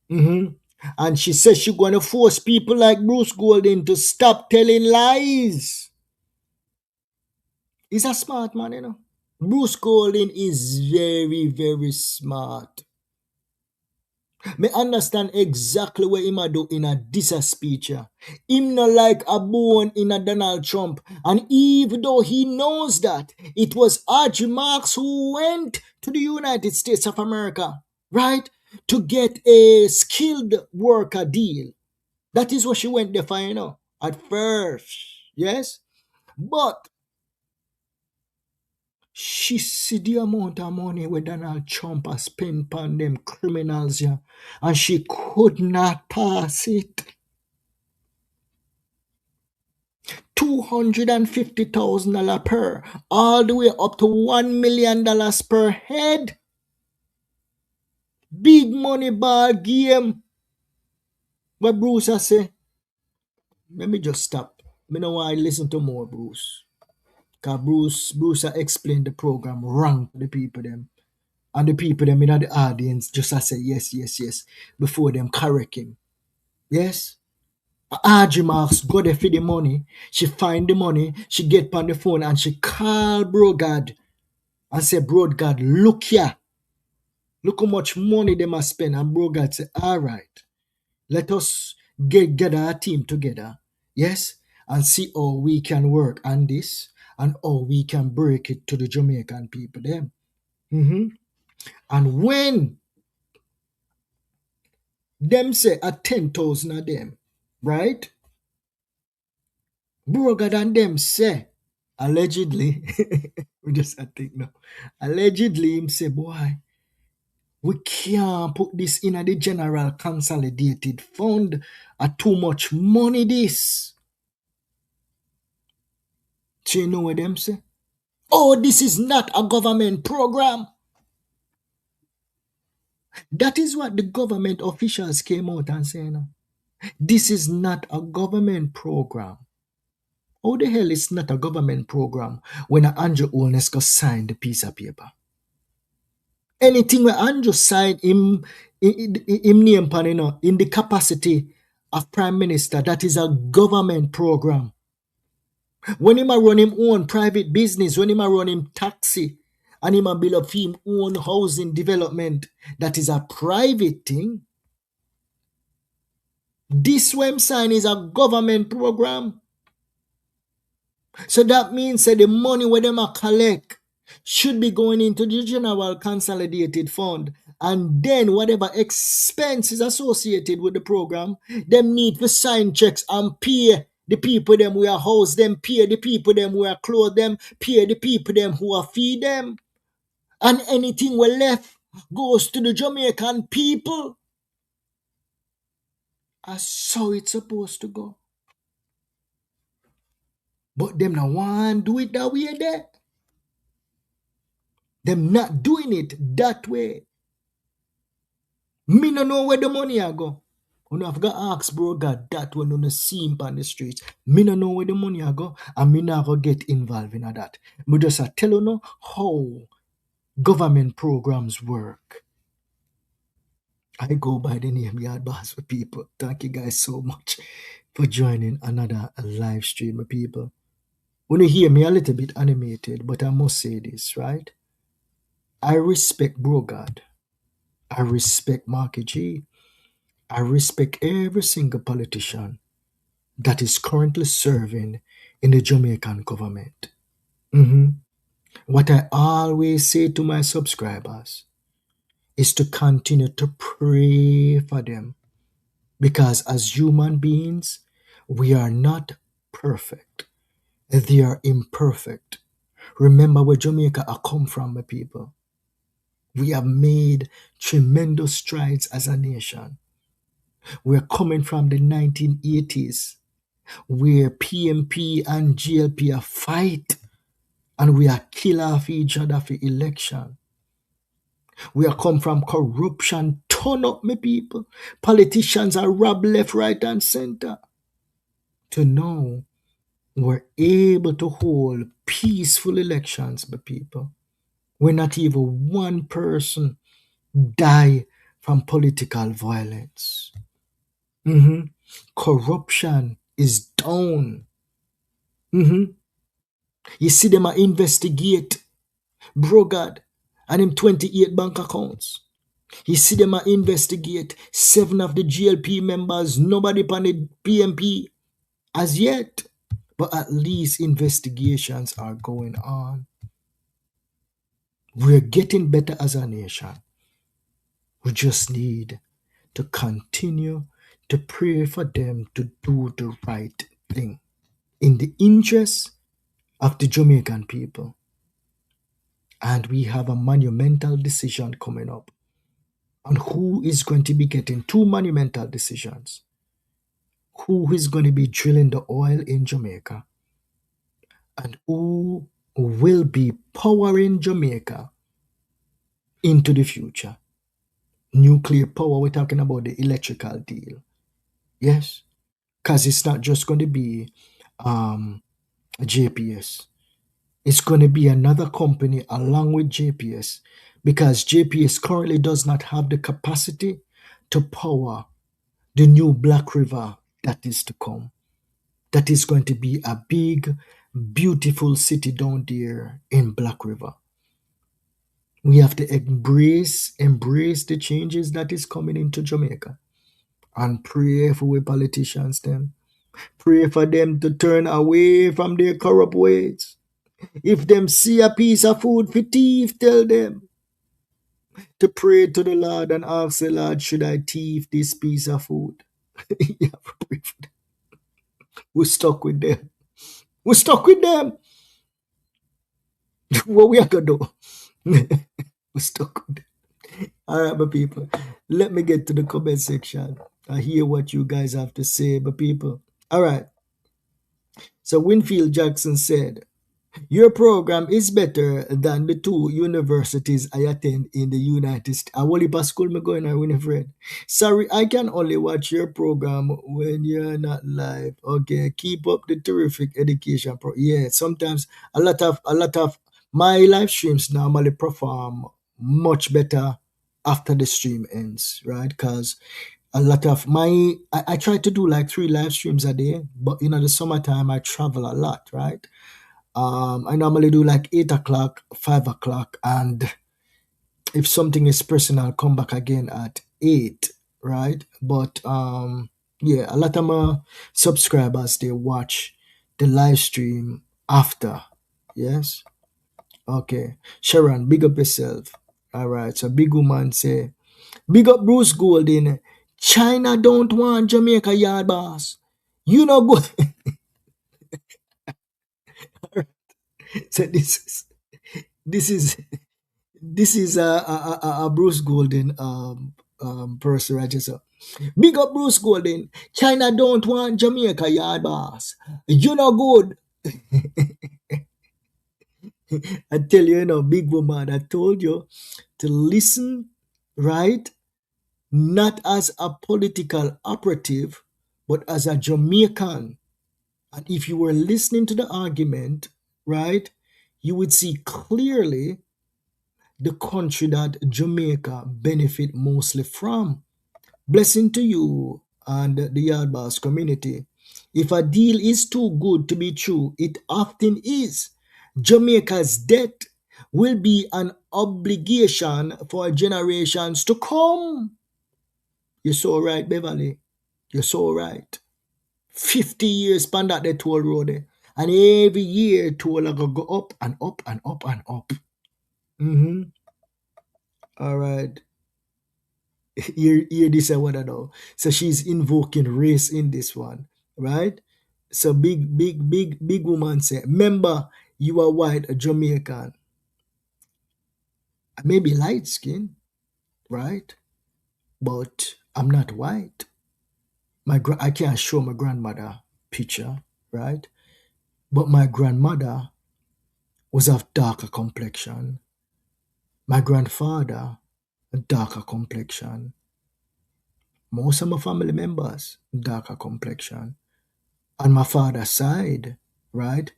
S1: And she says she's going to force people like Bruce Golding to stop telling lies. He's a smart man, you know. Bruce Golding is very, very smart. Me understand exactly what him a do in a this speech. Him not like a bone in a Donald Trump. And even though he knows that, it was R.G. Marx who went to the United States of America, right, to get a skilled worker deal. That is what she went there for, you know, at first. Yes? But she see the amount of money where Donald Trump has spent on them criminals, yeah, and she could not pass it. $250,000 per, all the way up to $1 million per head. Big money ball game. What Bruce I say? Let me just stop. Me know why I listen to more Bruce. Cause Bruce I explained the program wrong to the people them. And the people them in the audience just I say yes, yes, yes before them correct him. Yes? RG Marks go there for the money. She find the money. She get on the phone and she call Bro God and say, Bro God, look here. Look how much money they must spend. And Bro God say, all right, let us gather a team together. Yes? And see how we can work on this and how we can break it to the Jamaican people. Them. And when them say at 10,000 of them, right? Broker than them say, allegedly, we just I think now, allegedly him say, boy, we can't put this in the general consolidated fund at too much money this. So you know what them say? Oh, this is not a government program. That is what the government officials came out and saying. No? This is not a government program. How the hell is not a government program when Andrew Holness go sign the piece of paper? Anything where Andrew sign him name pan, you know, in the capacity of Prime Minister, that is a government program. When him a run him own private business, when him a run him taxi, and him a build up him own housing development, that is a private thing. This when sign is a government program. So that means that the money where them a collect should be going into the general consolidated fund, and then whatever expenses associated with the program, them need to sign checks and pay the people them who are house them, pay the people them who are clothe them, pay the people them who are feed them, and anything we left goes to the Jamaican people. That's how it's supposed to go. But them not want to do it that way there. Them not doing it that way. Me no know where the money a go. You have got ask Bro God that when you see him on the streets. Me no know where the money a go, and me not go get involved in that. Me just a tell you know how government programs work. I go by the name Yard Boss for people. Thank you guys so much for joining another live stream, people. When you hear me a little bit animated, but I must say this, right? I respect Bro God. I respect Marky G. I respect every single politician that is currently serving in the Jamaican government. What I always say to my subscribers is to continue to pray for them, because as human beings, we are not perfect. They are imperfect. Remember where Jamaica I come from, my people. We have made tremendous strides as a nation. We're coming from the 1980s, where PMP and GLP are fight and we are kill off each other for election. We are come from corruption, turn up, my people. Politicians are robbed left, right, and center. To now, we're able to hold peaceful elections, my people. Where not even one person die from political violence. Corruption is down. You see them a investigate Brogard and him 28 bank accounts. You see them a investigate 7 of the GLP members, nobody on the PMP as yet. But at least investigations are going on. We're getting better as a nation. We just need to continue to pray for them to do the right thing in the interest of the Jamaican people. And we have a monumental decision coming up on who is going to be getting 2 monumental decisions. Who is going to be drilling the oil in Jamaica and who will be powering Jamaica into the future. Nuclear power, we're talking about the electrical deal. Yes, because it's not just going to be JPS. It's going to be another company along with JPS because JPS currently does not have the capacity to power the new Black River that is to come. That is going to be a big, beautiful city down there in Black River. We have to embrace the changes that is coming into Jamaica and pray for we politicians them. Pray for them to turn away from their corrupt ways. If them see a piece of food for thief, tell them to pray to the Lord and ask the Lord, should I thief this piece of food? Yeah, pray for them. We're stuck with them. We're stuck with them. What we are going to do? We're stuck with them. All right, my people. Let me get to the comment section. I hear what you guys have to say, my people. All right. So Winfield Jackson said, your program is better than the 2 universities I attend in the United States. I will pass school me going on Winifred. Sorry, I can only watch your program when you're not live. Okay, keep up the terrific education. Yeah, sometimes a lot of my live streams normally perform much better after the stream ends, right? Because a lot of I try to do like 3 live streams a day, but the summertime I travel a lot, right? I normally do like 8 o'clock, 5 o'clock, and if something is personal, come back again at 8, right? But yeah, a lot of my subscribers, they watch the live stream after. Yes? Okay. Sharon, big up yourself. All right. So big woman say, big up Bruce Golden. China don't want Jamaica yard boss. You know good. So this is a Bruce Golden person right here. So big up Bruce Golden. China don't want Jamaica yard boss. You know good. I tell you, big woman, I told you to listen, right? Not as a political operative, but as a Jamaican. And if you were listening to the argument, right, you would see clearly the country that Jamaica benefit mostly from. Blessing to you and the Yardboss community. If a deal is too good to be true, it often is. Jamaica's debt will be an obligation for generations to come. You're so right, Beverly. You're so right. 50 years span that the toll road there. And every year toll are gonna go up and up and up and up. All right. Hear this, I wanna know. So she's invoking race in this one, right? So big woman say, remember, you are white, a Jamaican. I may be light skin, right? But I'm not white. I can't show my grandmother picture, right? But my grandmother was of darker complexion. My grandfather, a darker complexion. Most of my family members, darker complexion. On my father's side, right?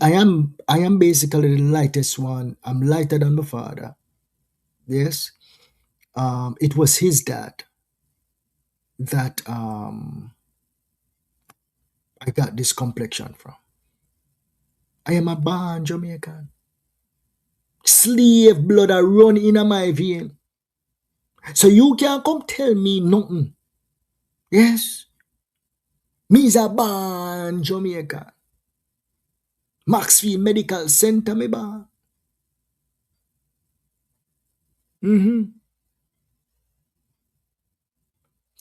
S1: I am basically the lightest one. I'm lighter than the father. Yes. It was his dad that I got this complexion from. I am a born Jamaican. Slave blood a run in my vein. So you can't come tell me nothing. Yes. Me is a born Jamaican. Maxfield Medical Center me born.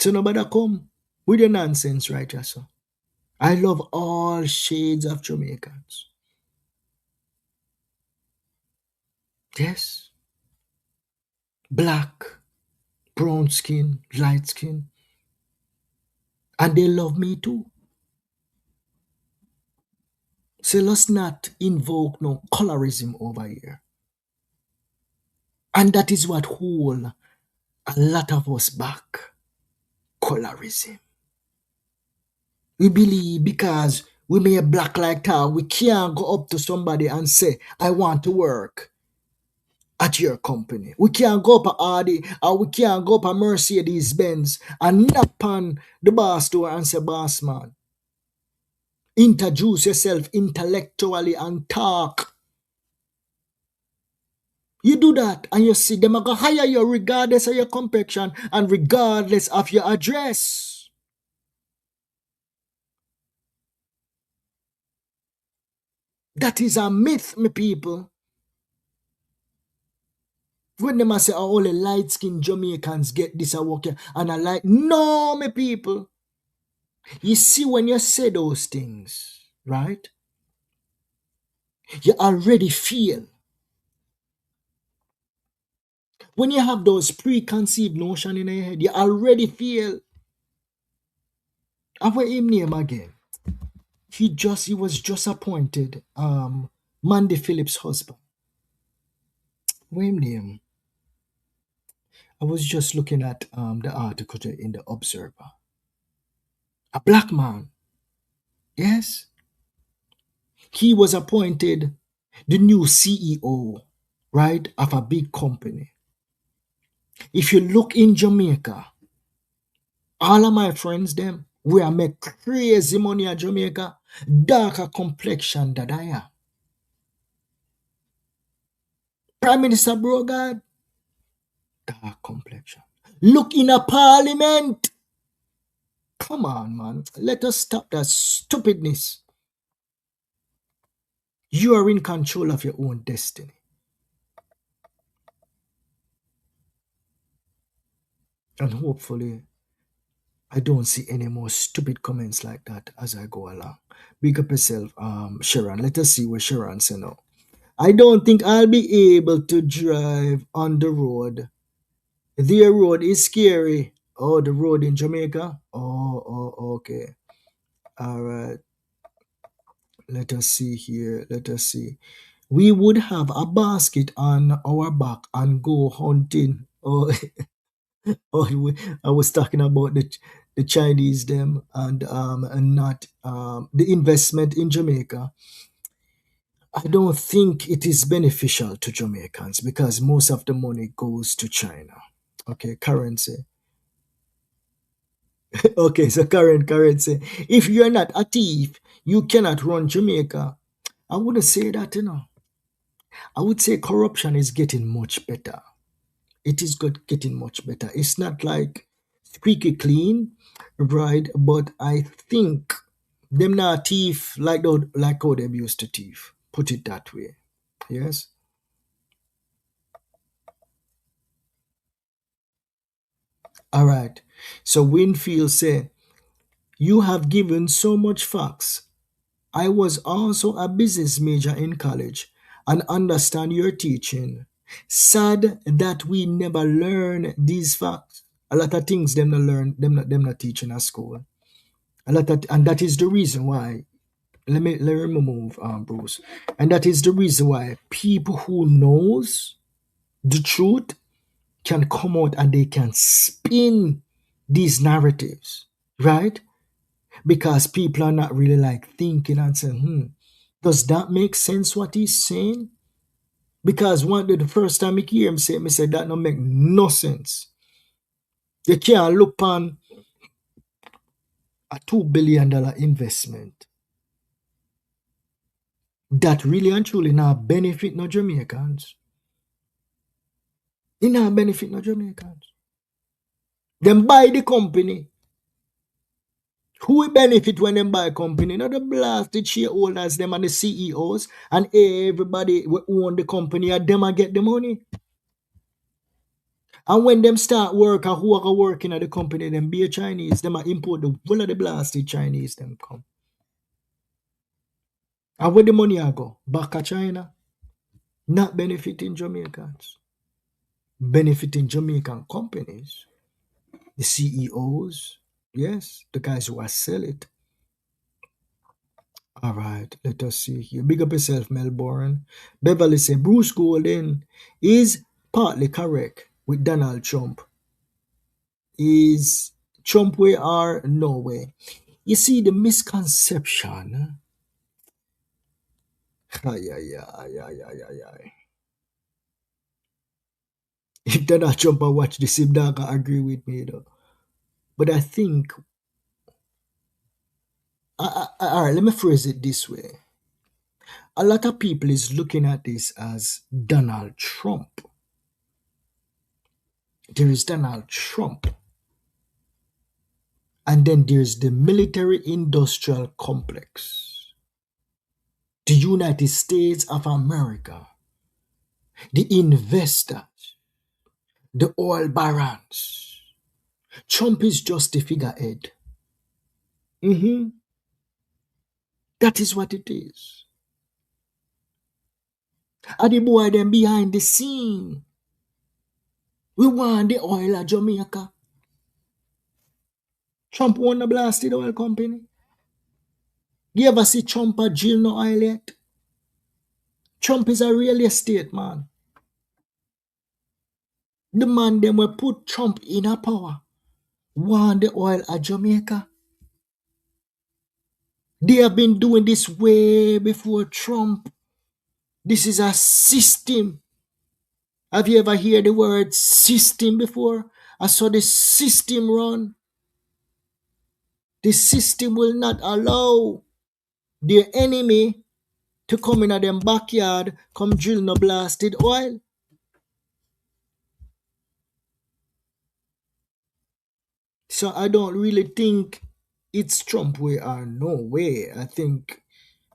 S1: So nobody come with your nonsense right here, so. I love all shades of Jamaicans. Yes. Black, brown skin, light skin. And they love me too. So let's not invoke no colorism over here. And that is what hold a lot of us back. Colorism. We believe because we may a black like that, we can't go up to somebody and say, I want to work at your company. We can't go up a Audi or we can't go up a Mercedes Benz and knock on the boss door and say, boss man, introduce yourself intellectually and talk. You do that and you see them are going to hire you regardless of your complexion and regardless of your address. That is a myth, my people. When them say, oh, only light-skinned Jamaicans get this work here, and I like, no, my people. You see, when you say those things, right, you already feel. When you have those preconceived notions in your head, you already feel. And what him name again? He was just appointed Mandy Phillips' husband. What him name? I was just looking at the article in the Observer. A black man. Yes. He was appointed the new CEO, right, of a big company. If you look in Jamaica, all of my friends, them, we are make crazy money in Jamaica, darker complexion than I am. Prime Minister Brogard, dark complexion. Look in a parliament. Come on, man. Let us stop that stupidness. You are in control of your own destiny. And hopefully, I don't see any more stupid comments like that as I go along. Big up yourself, Sharon. Let us see what Sharon said now. I don't think I'll be able to drive on the road. Their road is scary. Oh, the road in Jamaica? Oh, okay. All right. Let us see here. Let us see. We would have a basket on our back and go hunting. Oh, I was talking about the Chinese them and not the investment in Jamaica. I don't think it is beneficial to Jamaicans because most of the money goes to China. Okay, currency. Okay, so currency. If you're not a thief, you cannot run Jamaica. I wouldn't say that, I would say corruption is getting much better. It is getting much better. It's not like squeaky clean, right? But I think them not thief like how they used to thief. Put it that way. Yes. All right. So Winfield said, you have given so much facts. I was also a business major in college and understand your teaching. Sad that we never learn these facts. A lot of things them not learn, them not teaching at school. And that is the reason why. Let me move, Bruce. And that is the reason why people who knows the truth can come out and they can spin these narratives, right? Because people are not really like thinking and saying, Does that make sense what he's saying? Because the first time I hear him say, me say that don't make no sense. You can't look on a $2 billion investment that really and truly not benefit no Jamaicans. It not benefit no Jamaicans. Them buy the company. Who will benefit when them buy company? Not the blasted shareholders, them and the CEOs and everybody who own the company and them and get the money. And when them start work or who are working at the company, them be a Chinese, them are import the whole of the blasted Chinese them come. And where the money I go? Back to China. Not benefiting Jamaicans. Benefiting Jamaican companies. The CEOs. Yes, the guys who are sell it. All right, let us see here. Big up yourself, Melbourne. Beverly said Bruce Golden is partly correct with Donald Trump. Is Trump way or no way? You see the misconception. Ay, ay, ay, ay, ay, ay, ay. If Donald Trump watch this, him not gonna agree with me though. But I think, all right, let me phrase it this way. A lot of people is looking at this as Donald Trump. There is Donald Trump. And then there's the military-industrial complex. The United States of America. The investors. The oil barons. Trump is just the figurehead. That is what it is. And the boy them behind the scene. We want the oil of Jamaica. Trump own the blasted oil company. You ever see Trump a drill no oil yet? Trump is a real estate man. The man them will put Trump in a power. Want the oil of Jamaica. They have been doing this way before Trump. This is a system. Have you ever heard the word system before? I saw the system run. The system will not allow their enemy to come in at them backyard, come drill no blasted oil. So I don't really think it's Trump way or no way. I think,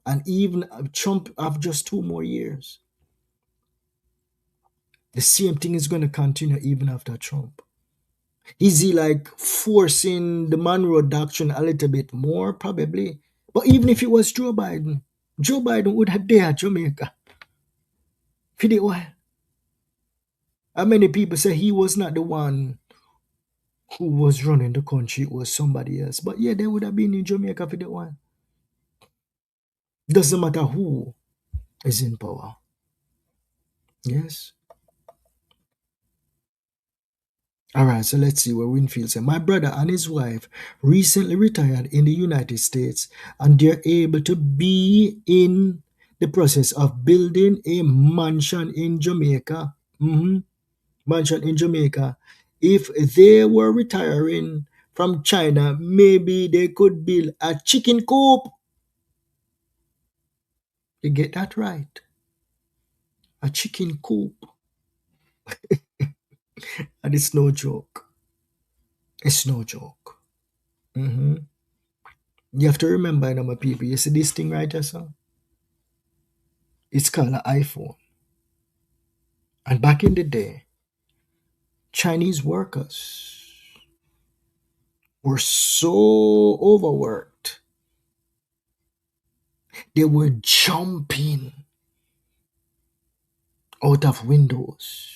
S1: and even Trump have just 2 more years. The same thing is going to continue even after Trump. Is he like forcing the Monroe Doctrine a little bit more? Probably. But even if it was Joe Biden would have dared Jamaica for the oil. And many people say he was not the one who was running the country, it was somebody else. But yeah, they would have been in Jamaica for the oil. Doesn't matter who is in power. Yes. All right, so let's see what Winfield said. My brother and his wife recently retired in the United States, and they're able to be in the process of building a mansion in Jamaica. Mansion in Jamaica. If they were retiring from China, maybe they could build a chicken coop. You get that right. A chicken coop. And it's no joke. It's no joke. You have to remember, my people, you see this thing right here, sir? It's called an iPhone. And back in the day, Chinese workers were so overworked. They were jumping out of windows.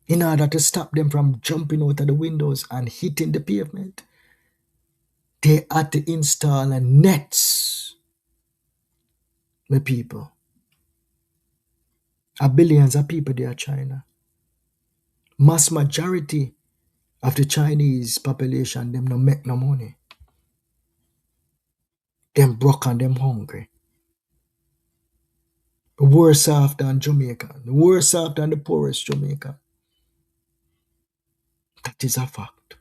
S1: In order to stop them from jumping out of the windows and hitting the pavement, they had to install nets. The people. Billions of people there in China. Mass majority of the Chinese population, them no make no money. Them broke and them hungry. worse off than Jamaican, worse off than the poorest Jamaican. That is a fact.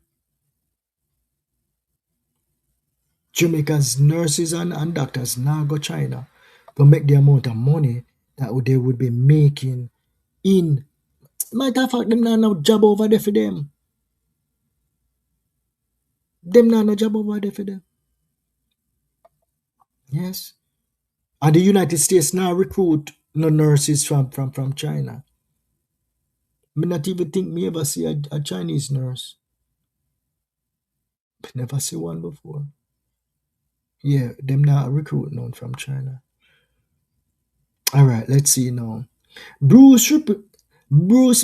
S1: Jamaica's nurses and doctors now go China to make the amount of money that they would be making in. Matter of fact, them not no job over there for them. Them not no job over there for them. Yes. And the United States now recruit no nurses from China. Me not even think me ever see a Chinese nurse. Never see one before. Yeah, them not recruit none from China. All right, let's see now. Bruce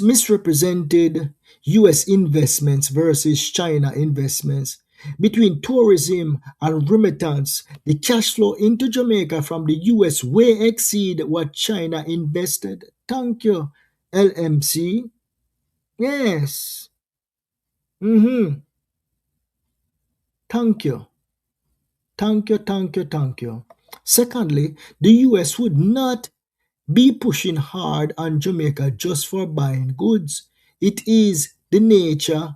S1: misrepresented U.S. investments versus China investments. Between tourism and remittance, the cash flow into Jamaica from the U.S. way exceed what China invested. Thank you, LMC. Yes. Mm-hmm. Thank you. Thank you, thank you, thank you. Secondly, the US would not be pushing hard on Jamaica just for buying goods. It is the nature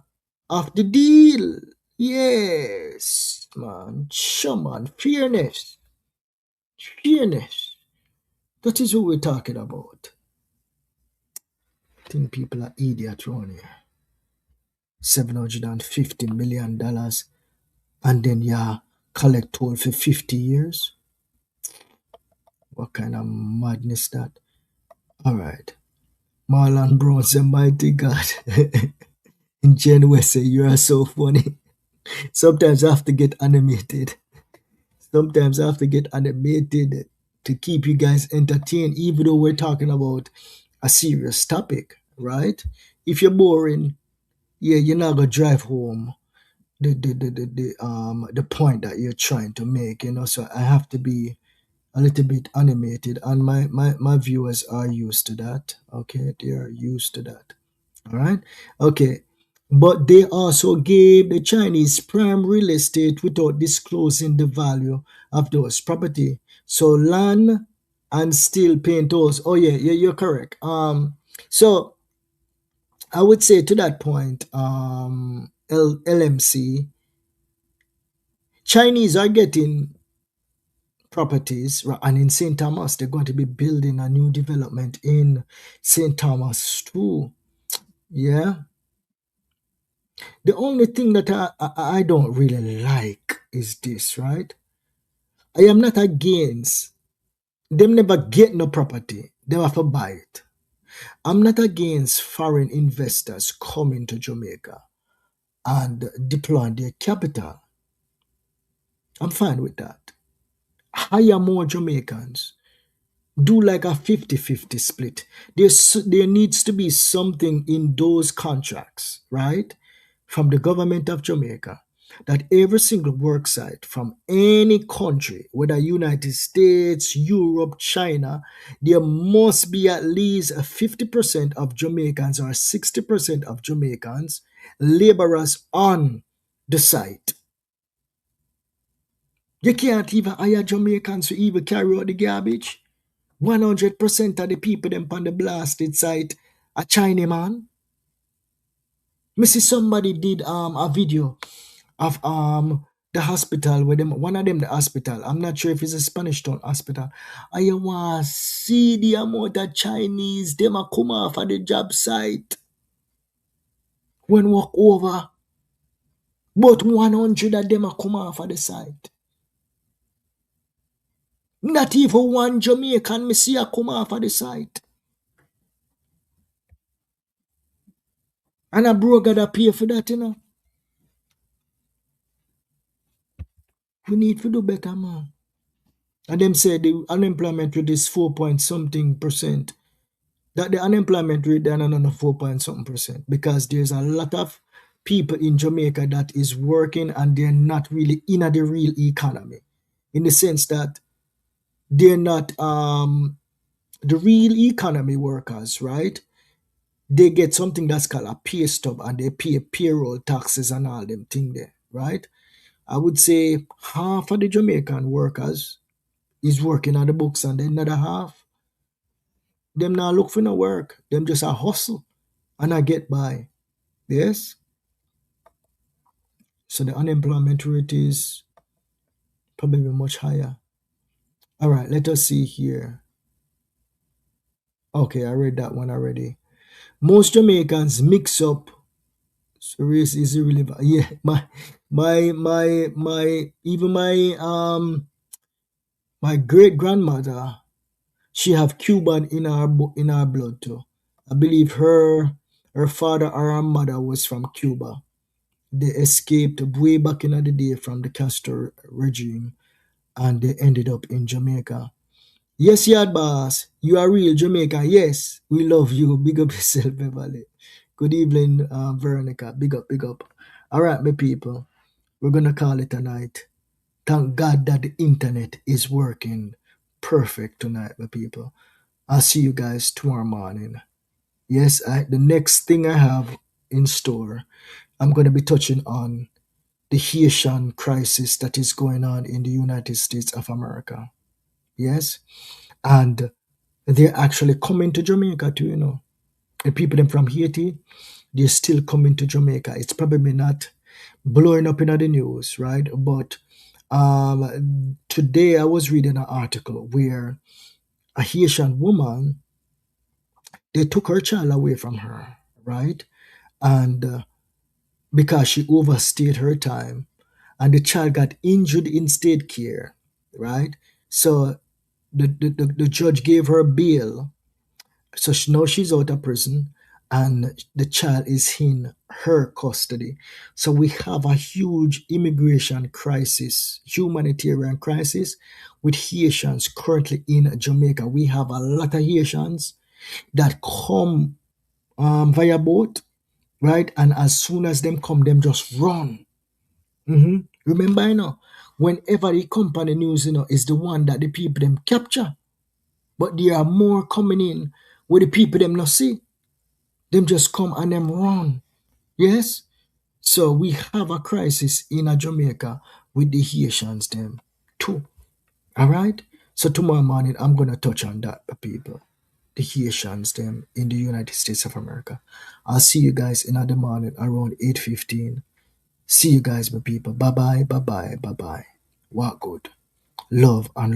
S1: of the deal. Yes, man. Sure, man. Fairness. Fairness. That is what we're talking about. I think people are idiots around here. $750 million, and then you collect toll for 50 years. What kind of madness that? All right. Marlon Brown said, mighty God. In Jen West say, you are so funny. Sometimes I have to get animated. Sometimes I have to get animated to keep you guys entertained, even though we're talking about a serious topic, right? If you're boring, yeah, you're not gonna drive home the point that you're trying to make, you know. So I have to be a little bit animated, and my viewers are used to that. Okay, they are used to that. All right. Okay. But they also gave the Chinese prime real estate without disclosing the value of those property. So land and still paying tolls. Oh yeah, you're correct. So I would say to that point, LMC, Chinese are getting properties, and in St. Thomas, they're going to be building a new development in St. Thomas too. Yeah. The only thing that I don't really like is this, right? I am not against them never get no property. They have to buy it. I'm not against foreign investors coming to Jamaica and deploying their capital. I'm fine with that. Hire more Jamaicans. Do like a 50-50 split. There needs to be something in those contracts, right? From the government of Jamaica, that every single work site from any country, whether United States, Europe, China, there must be at least 50% of Jamaicans or 60% of Jamaicans, laborers on the site. You can't even hire Jamaicans to even carry out the garbage. 100% of the people them on the blasted site are China man. Me see somebody did a video of the hospital where them one of them the hospital. I'm not sure if it's a Spanish Town hospital. I want to see the amount of Chinese them a come off of the job site when walk over. But 100 of them a come off of the site. Not even one Jamaican me see a come off of the site. And a bro gotta pay for that, you know. We need to do better, man. And them say the unemployment rate is 4 point something percent. That the unemployment rate then another 4 point something percent, because there's a lot of people in Jamaica that is working and they're not really in the real economy, in the sense that they're not the real economy workers, right? They get something that's called a pay stub and they pay payroll taxes and all them thing there, right? I would say half of the Jamaican workers is working on the books, and the another half them now look for no work. Them just a hustle and I get by. Yes. So the unemployment rate is probably much higher. All right, let us see here. Okay, I read that one already. Most Jamaicans mix up. So race is irrelevant. Yeah, even my great grandmother, she have Cuban in her blood too. I believe her father or her mother was from Cuba. They escaped way back in the day from the Castro regime, and they ended up in Jamaica. Yes, Yard Boss, you are real Jamaican. Yes, we love you. Big up yourself, Beverly. Good evening, Veronica. Big up, big up. All right, my people, we're gonna call it a night. Thank God that the internet is working perfect tonight, my people. I'll see you guys tomorrow morning. Yes, the next thing I have in store, I'm gonna be touching on the Haitian crisis that is going on in the United States of America. Yes, and they're actually coming to Jamaica too, The people them from Haiti, they're still coming to Jamaica. It's probably not blowing up in the news, right? But today I was reading an article where a Haitian woman, they took her child away from her, right? And because she overstayed her time, and the child got injured in state care, right? So the judge gave her bail. So now she's out of prison and the child is in her custody. So we have a huge immigration crisis, humanitarian crisis with Haitians currently in Jamaica. We have a lot of Haitians that come via boat, right? And as soon as them come, them just run. Remember, whenever they come on the news, is the one that the people them capture. But there are more coming in where the people them not see. Them just come and them run. Yes? So we have a crisis in Jamaica with the Haitians them too. Alright? So tomorrow morning I'm gonna touch on that, people. The Haitians them in the United States of America. I'll see you guys in the morning around 8:15. See you guys, my people. Bye bye, bye bye, bye bye. Walk good. Love and